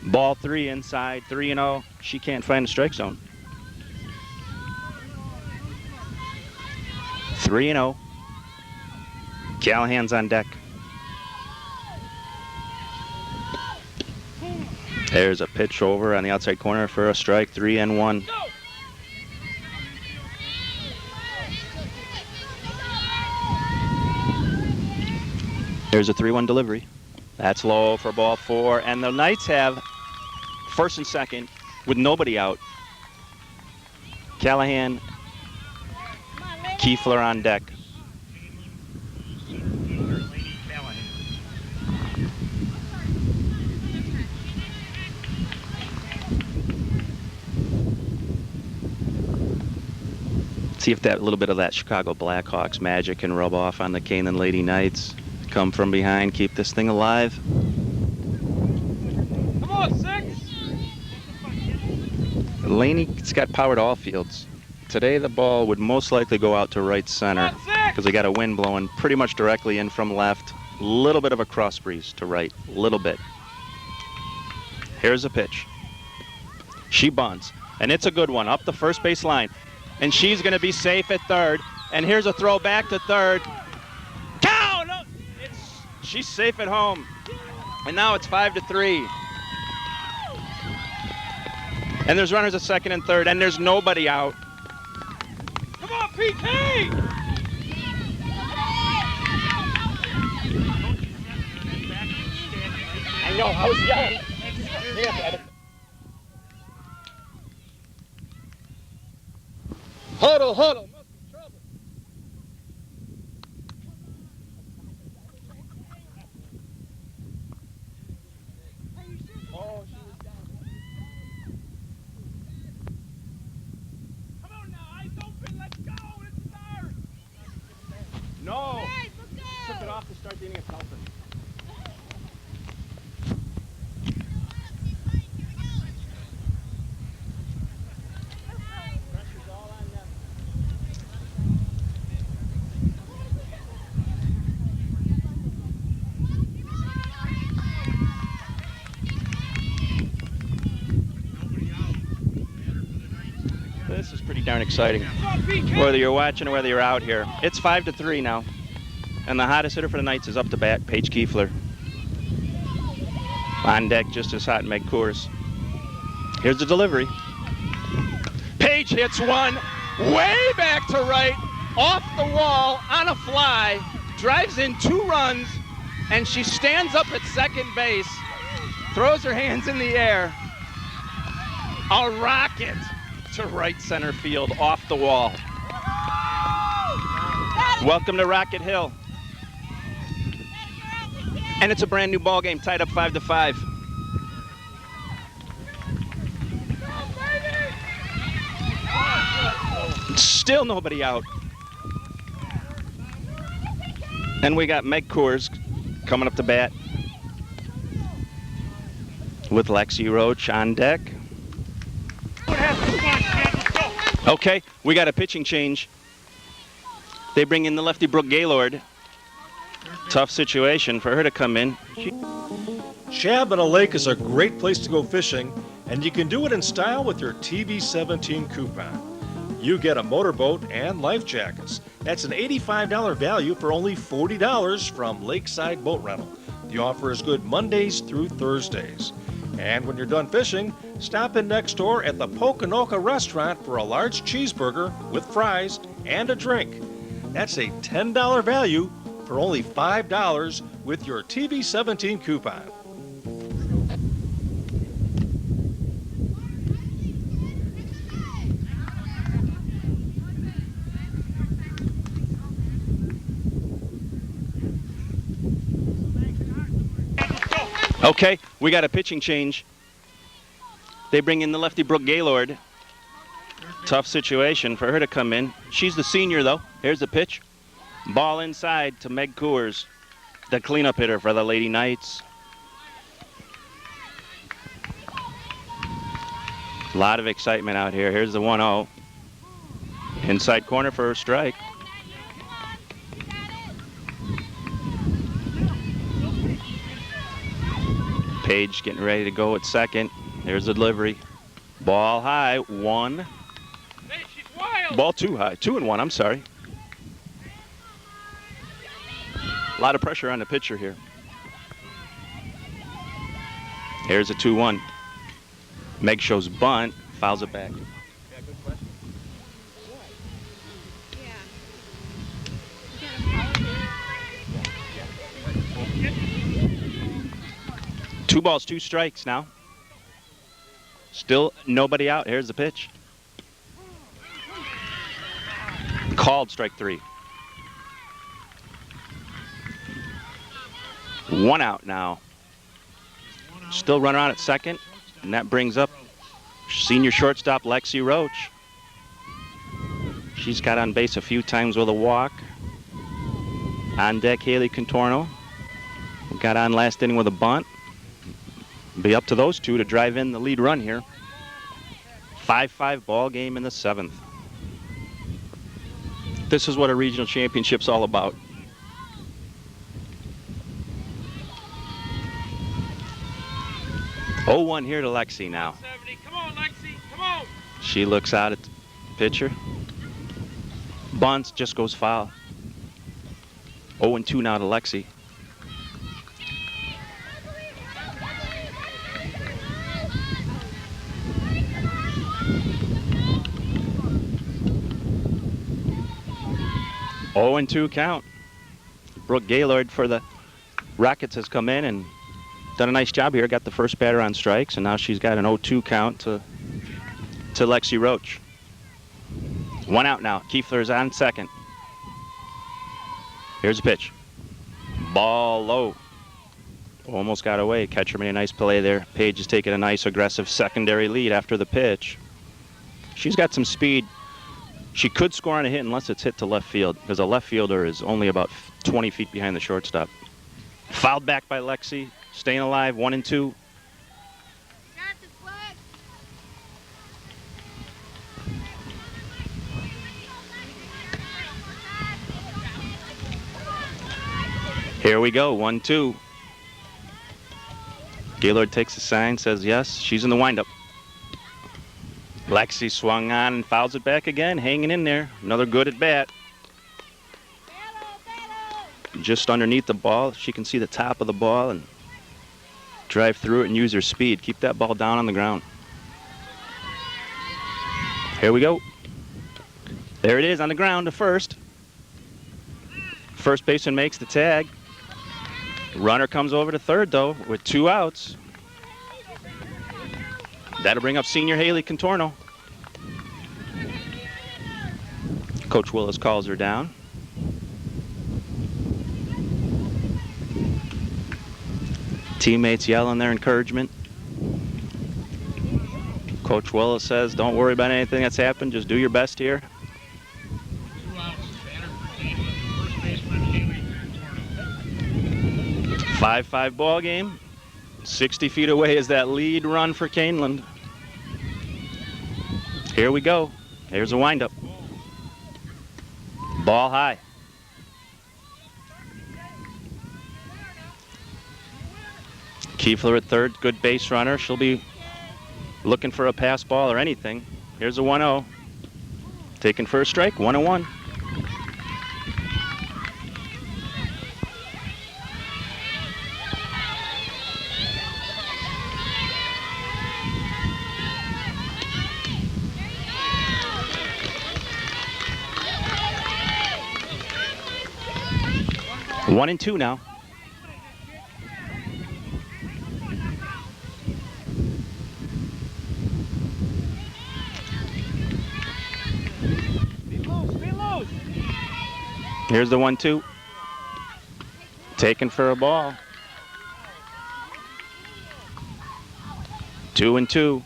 Ball 3 inside, 3-0. She can't find the strike zone. 3-0. Callahan's on deck. There's a pitch over on the outside corner for a strike, 3-1. There's a 3-1 delivery. That's low for ball 4, and the Knights have first and second with nobody out. Callahan, Kiefler on deck. See if that little bit of that Chicago Blackhawks magic can rub off on the Kaneland Lady Knights. Come from behind, keep this thing alive. Come on, 6! Laney's got power to all fields. Today the ball would most likely go out to right center because they got a wind blowing pretty much directly in from left. A little bit of a cross breeze to right, a little bit. Here's a pitch. She bunts, and it's a good one up the first base line. And she's going to be safe at third. And here's a throw back to third. Cow! No, she's safe at home. And now it's 5-3. And there's runners at second and third, and there's nobody out. Come on, PK! I know, I was yelling. Yeah. Huddle, huddle. Must be trouble. Oh, she was down. Come on now, eyes open, let's go, let's start. No. Took it off to start the inning of Pelton. This is pretty darn exciting. Whether you're watching or whether you're out here. It's 5-3 now. And the hottest hitter for the Knights is up to bat, Paige Kiefler. On deck, just as hot, Meg Coors. Here's the delivery. Paige hits one way back to right, off the wall, on a fly, drives in 2 runs, and she stands up at second base, throws her hands in the air. A rocket to right center field, off the wall. Welcome to Rocket Hill. And it's a brand new ball game, tied up 5-5. Still nobody out. And we got Meg Coors coming up to bat with Lexi Roach on deck. Okay, we got a pitching change. They bring in the lefty Brooke Gaylord. Tough situation for her to come in. Shab on a lake is a great place to go fishing, and you can do it in style with your TV17 coupon. You get a motorboat and life jackets. That's an $85 value for only $40 from Lakeside Boat Rental. The offer is good Mondays through Thursdays. And when you're done fishing, stop in next door at the Poconoka restaurant for a large cheeseburger with fries and a drink. That's a $10 value for only $5 with your TV17 coupon. Okay, we got a pitching change. They bring in the lefty Brooke Gaylord. Tough situation for her to come in. She's the senior, though. Here's the pitch. Ball inside to Meg Coors, the cleanup hitter for the Lady Knights. A lot of excitement out here. Here's the 1-0. Inside corner for a strike. Paige getting ready to go at second. There's the delivery. Ball high, 1. Ball too high, 2-1, I'm sorry. A lot of pressure on the pitcher here. Here's a 2-1. Meg shows bunt, fouls it back. Yeah, good question. 2 balls, 2 strikes now. Still nobody out. Here's the pitch. Called strike 3. 1 out now. Still runner on at second, and that brings up senior shortstop Lexi Roach. She's got on base a few times with a walk. On deck, Haley Contorno. Got on last inning with a bunt. Be up to those two to drive in the lead run here. 5-5 ball game in the 7th. This is what a regional championship's all about. Oh, 1 here to Lexi now. Come on, Lexi, come on. She looks out at the pitcher. Bunts, just goes foul. 0-2 now to Lexi. Oh, and 2 count. Brooke Gaylord for the Rockets has come in and done a nice job here. Got the first batter on strikes, and now she's got an 0-2 count to Lexi Roach. 1 out now. Kiefler's on second. Here's a pitch. Ball low. Almost got away. Catcher made a nice play there. Page is taking a nice aggressive secondary lead after the pitch. She's got some speed. She could score on a hit unless it's hit to left field, because a left fielder is only about 20 feet behind the shortstop. Fouled back by Lexi. Staying alive, 1-2. Here we go, 1-2. Gaylord takes the sign, says yes. She's in the windup. Lexi swung on and fouls it back again, hanging in there. Another good at bat. Just underneath the ball, she can see the top of the ball and drive through it and use her speed. Keep that ball down on the ground. Here we go. There it is on the ground to first. First baseman makes the tag. Runner comes over to third, though, with 2 outs. That'll bring up senior Haley Contorno. Coach Willis calls her down. Teammates yelling their encouragement. Coach Willis says, don't worry about anything that's happened. Just do your best here. 2 outs. Batter for Kaneland. First baseman Haley Contorno. 5-5 ball game. 60 feet away is that lead run for Kaneland. Here we go. Here's a windup. Ball high. Kiefler at third, good base runner. She'll be looking for a pass ball or anything. Here's a 1-0. Taken for a strike, 1-1. One and 2 now. Here's the 1-2. Taken for a ball. 2-2.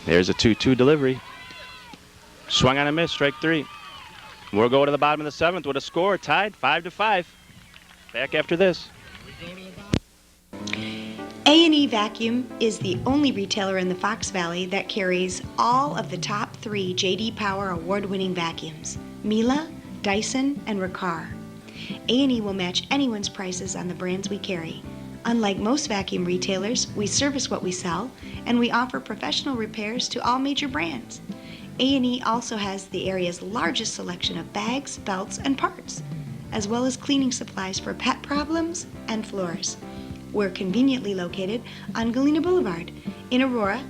There's a 2-2 delivery. Swung on a miss, strike 3. We'll go to the bottom of the 7th with a score tied 5-5. Back after this. A&E Vacuum is the only retailer in the Fox Valley that carries all of the top 3 J.D. Power award-winning vacuums: Miele, Dyson, and Riccar. A&E will match anyone's prices on the brands we carry. Unlike most vacuum retailers, we service what we sell, and we offer professional repairs to all major brands. A&E also has the area's largest selection of bags, belts, and parts, as well as cleaning supplies for pet problems and floors. We're conveniently located on Galena Boulevard in Aurora.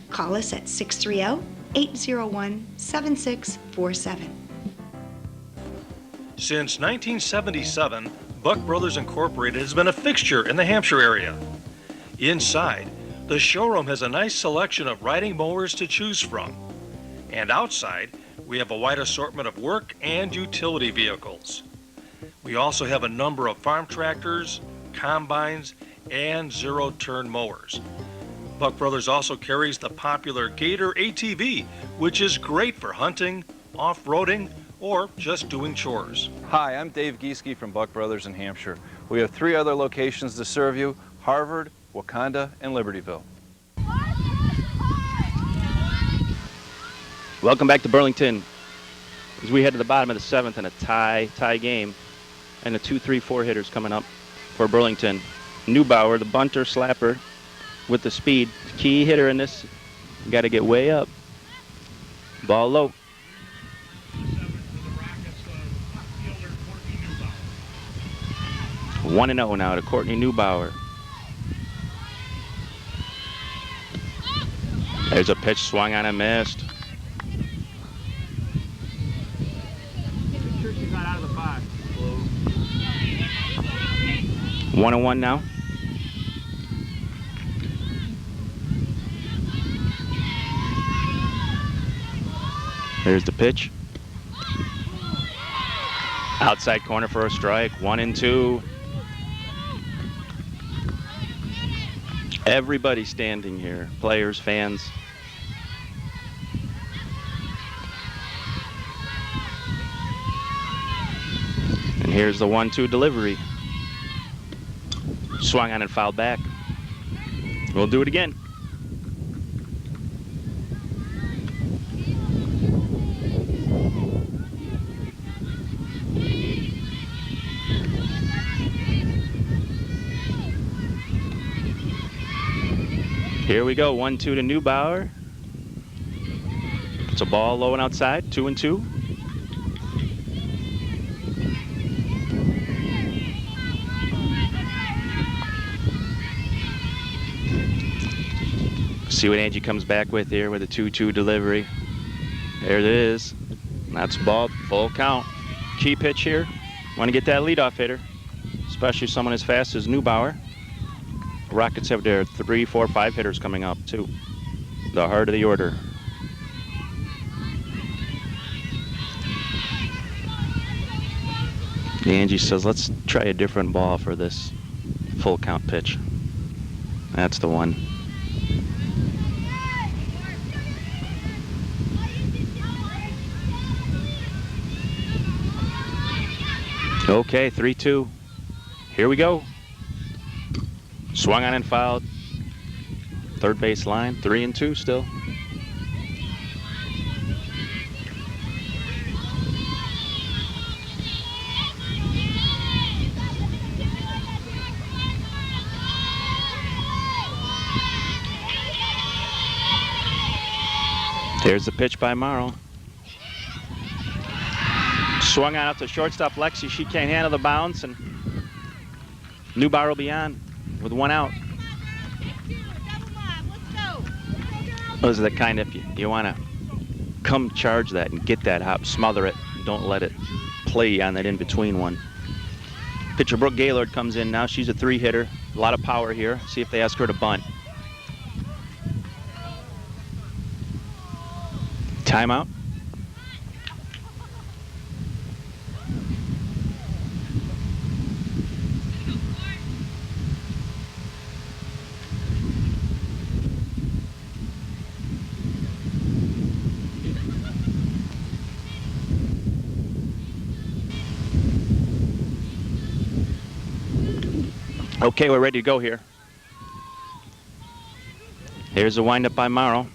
Call us at 630-801-7647. Since 1977, Buck Brothers Incorporated has been a fixture in the Hampshire area. Inside, the showroom has a nice selection of riding mowers to choose from. And outside, we have a wide assortment of work and utility vehicles. We also have a number of farm tractors, combines, and zero-turn mowers. Buck Brothers also carries the popular Gator ATV, which is great for hunting, off-roading, or just doing chores. Hi, I'm Dave Gieske from Buck Brothers in Hampshire. We have 3 other locations to serve you: Harvard, Wakanda, and Libertyville. Welcome back to Burlington. As we head to the bottom of the 7th in a tie game, and the 2-3-4 hitters coming up for Burlington. Neubauer, the bunter slapper with the speed. Key hitter in this. Got to get way up. Ball low. 1-0 now to Courtney Neubauer. There's a pitch swung on and missed. Make sure she's not out of the box. 1-1 now. There's the pitch. Outside corner for a strike. 1-2. Everybody standing here. Players, fans. And here's the 1-2 delivery. Swung on and fouled back. We'll do it again. Here we go, 1-2 to Neubauer. It's a ball low and outside, 2-2. See what Angie comes back with here with a 2-2 delivery. There it is. That's ball, full count. Key pitch here. Want to get that leadoff hitter, especially someone as fast as Neubauer. Rockets have their 3, 4, 5 hitters coming up too. The heart of the order. Angie says, let's try a different ball for this full count pitch. That's the one. Okay, 3-2. Here we go. Swung on and fouled. Third base line, 3-2 still. There's the pitch by Morrow. Swung out to shortstop Lexi. She can't handle the bounce, and Neubauer will be on with 1 out. Those are the kind, if you want to come charge that and get that hop, smother it. Don't let it play on that in-between one. Pitcher Brooke Gaylord comes in now. She's a 3-hitter. A lot of power here. See if they ask her to bunt. Timeout. Okay, we're ready to go here. Here's the windup by Morrow.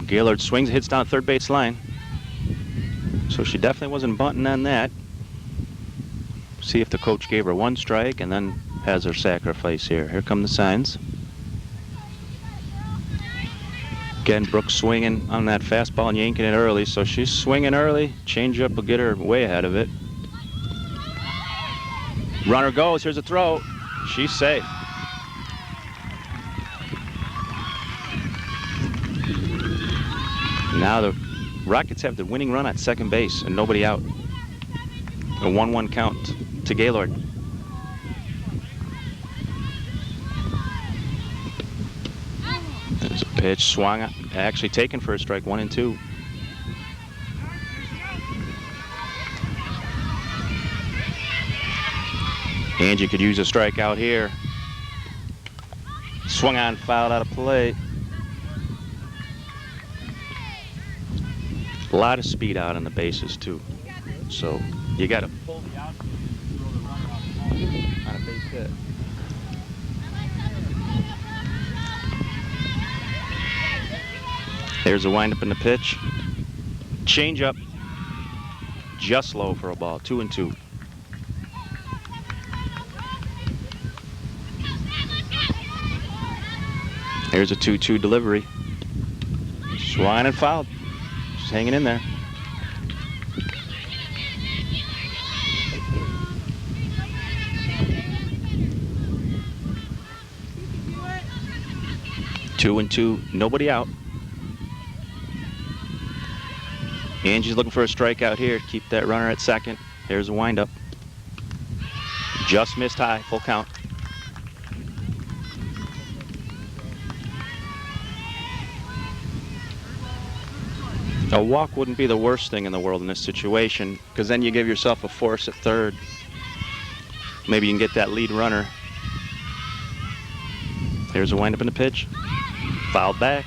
Gaylord swings, hits down third base line. So she definitely wasn't bunting on that. See if the coach gave her 1 strike and then has her sacrifice here. Here come the signs. Again, Brooks swinging on that fastball and yanking it early. So she's swinging early. Changeup will get her way ahead of it. Runner goes. Here's a throw. She's safe. Now the Rockets have the winning run at second base and nobody out. A 1-1 count to Gaylord. There's a pitch, swung, actually taken for a strike, 1-2. Angie could use a strikeout here. Swung on, fouled out of play. A lot of speed out on the bases too. So you got to pull the outfield and throw the runner off on a base hit. There's a windup in the pitch. Change up. Just low for a ball. 2-2. Here's a 2-2 delivery. Swung and fouled. Just hanging in there. Two and two, nobody out. Angie's looking for a strikeout here. Keep that runner at second. There's a windup. Just missed high, full count. A walk wouldn't be the worst thing in the world in this situation, because then you give yourself a force at third. Maybe you can get that lead runner. There's a windup in the pitch. Fouled back.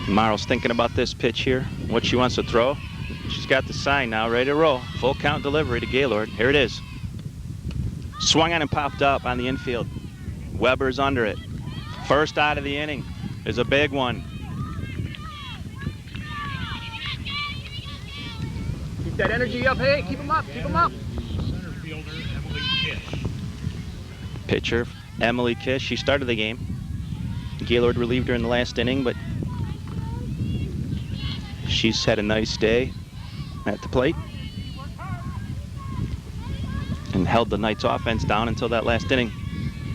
Marl's thinking about this pitch here, what she wants to throw. She's got the sign now, ready to roll. Full count delivery to Gaylord. Here it is. Swung on and popped up on the infield. Weber's under it. First out of the inning is a big one. Keep that energy up, hey, keep them up, keep them up. Center fielder, Emily Kish. Pitcher, Emily Kish. She started the game. Gaylord relieved her in the last inning, but she's had a nice day at the plate and held the Knights offense down until that last inning.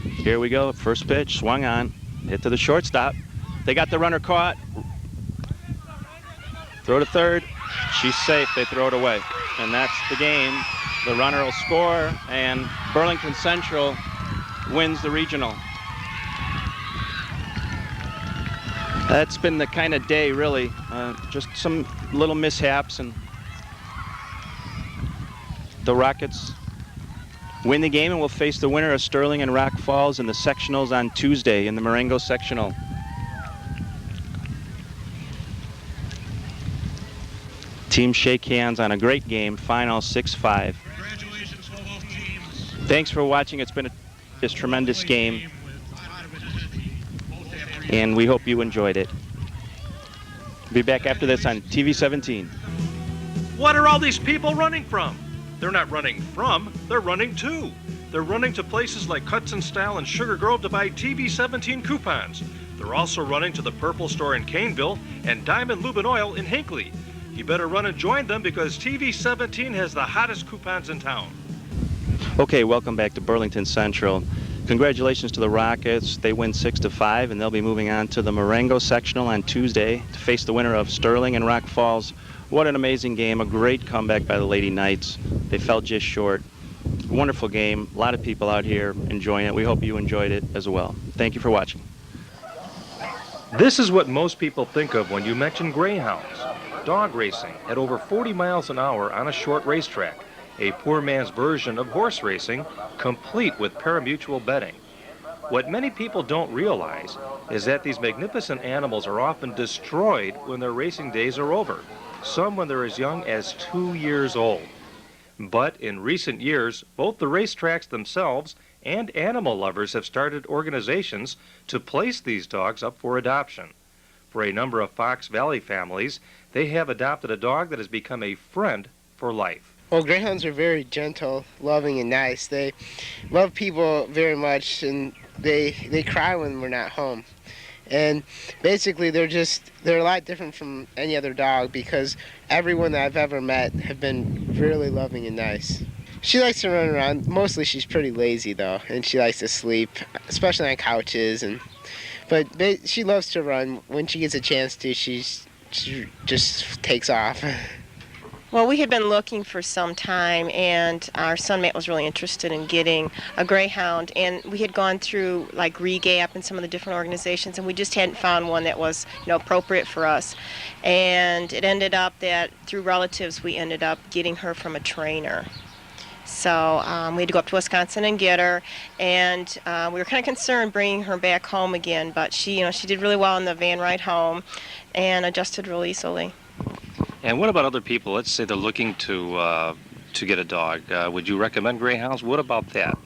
Here we go, first pitch, swung on, hit to the shortstop. They got the runner caught. Throw to third, she's safe, they throw it away. And that's the game. The runner will score and Burlington Central wins the regional. That's been the kind of day, really. Just some little mishaps, and the Rockets win the game and will face the winner of Sterling and Rock Falls in the sectionals on Tuesday in the Marengo sectional. Teams shake hands on a great game, final 6-5. Congratulations to both teams. Thanks for watching. It's been a tremendous game, and we hope you enjoyed it. Be back after this on TV 17. What are all these people running from? They're not running from, they're running to. They're running to places like Hudson Style and Sugar Grove to buy TV 17 coupons. They're also running to the Purple Store in Caneville and Diamond Lube and Oil in Hinckley. You better run and join them because TV 17 has the hottest coupons in town. Okay, welcome back to Burlington Central. Congratulations to the Rockets. They win 6-5, and they'll be moving on to the Marengo sectional on Tuesday to face the winner of Sterling and Rock Falls. What an amazing game, a great comeback by the Lady Knights. They fell just short. Wonderful game, a lot of people out here enjoying it. We hope you enjoyed it as well. Thank you for watching. This is what most people think of when you mention greyhounds. Dog racing at over 40 miles an hour on a short racetrack. A poor man's version of horse racing, complete with parimutuel betting. What many people don't realize is that these magnificent animals are often destroyed when their racing days are over, some when they're as young as 2 years old. But in recent years, both the racetracks themselves and animal lovers have started organizations to place these dogs up for adoption. For a number of Fox Valley families, they have adopted a dog that has become a friend for life. Well, greyhounds are very gentle, loving, and nice. They love people very much, and they cry when we're not home. And basically they're a lot different from any other dog because everyone that I've ever met have been really loving and nice. She likes to run around. Mostly she's pretty lazy though, and she likes to sleep, especially on couches. But she loves to run. When she gets a chance to, she just takes off. Well, we had been looking for some time, and our son Matt was really interested in getting a greyhound, and we had gone through like ReGap and some of the different organizations, and we just hadn't found one that was, appropriate for us. And it ended up that through relatives we ended up getting her from a trainer. So we had to go up to Wisconsin and get her, and we were kind of concerned bringing her back home again, but she did really well in the van ride home and adjusted real easily. And what about other people? Let's say they're looking to get a dog. Would you recommend greyhounds? What about that?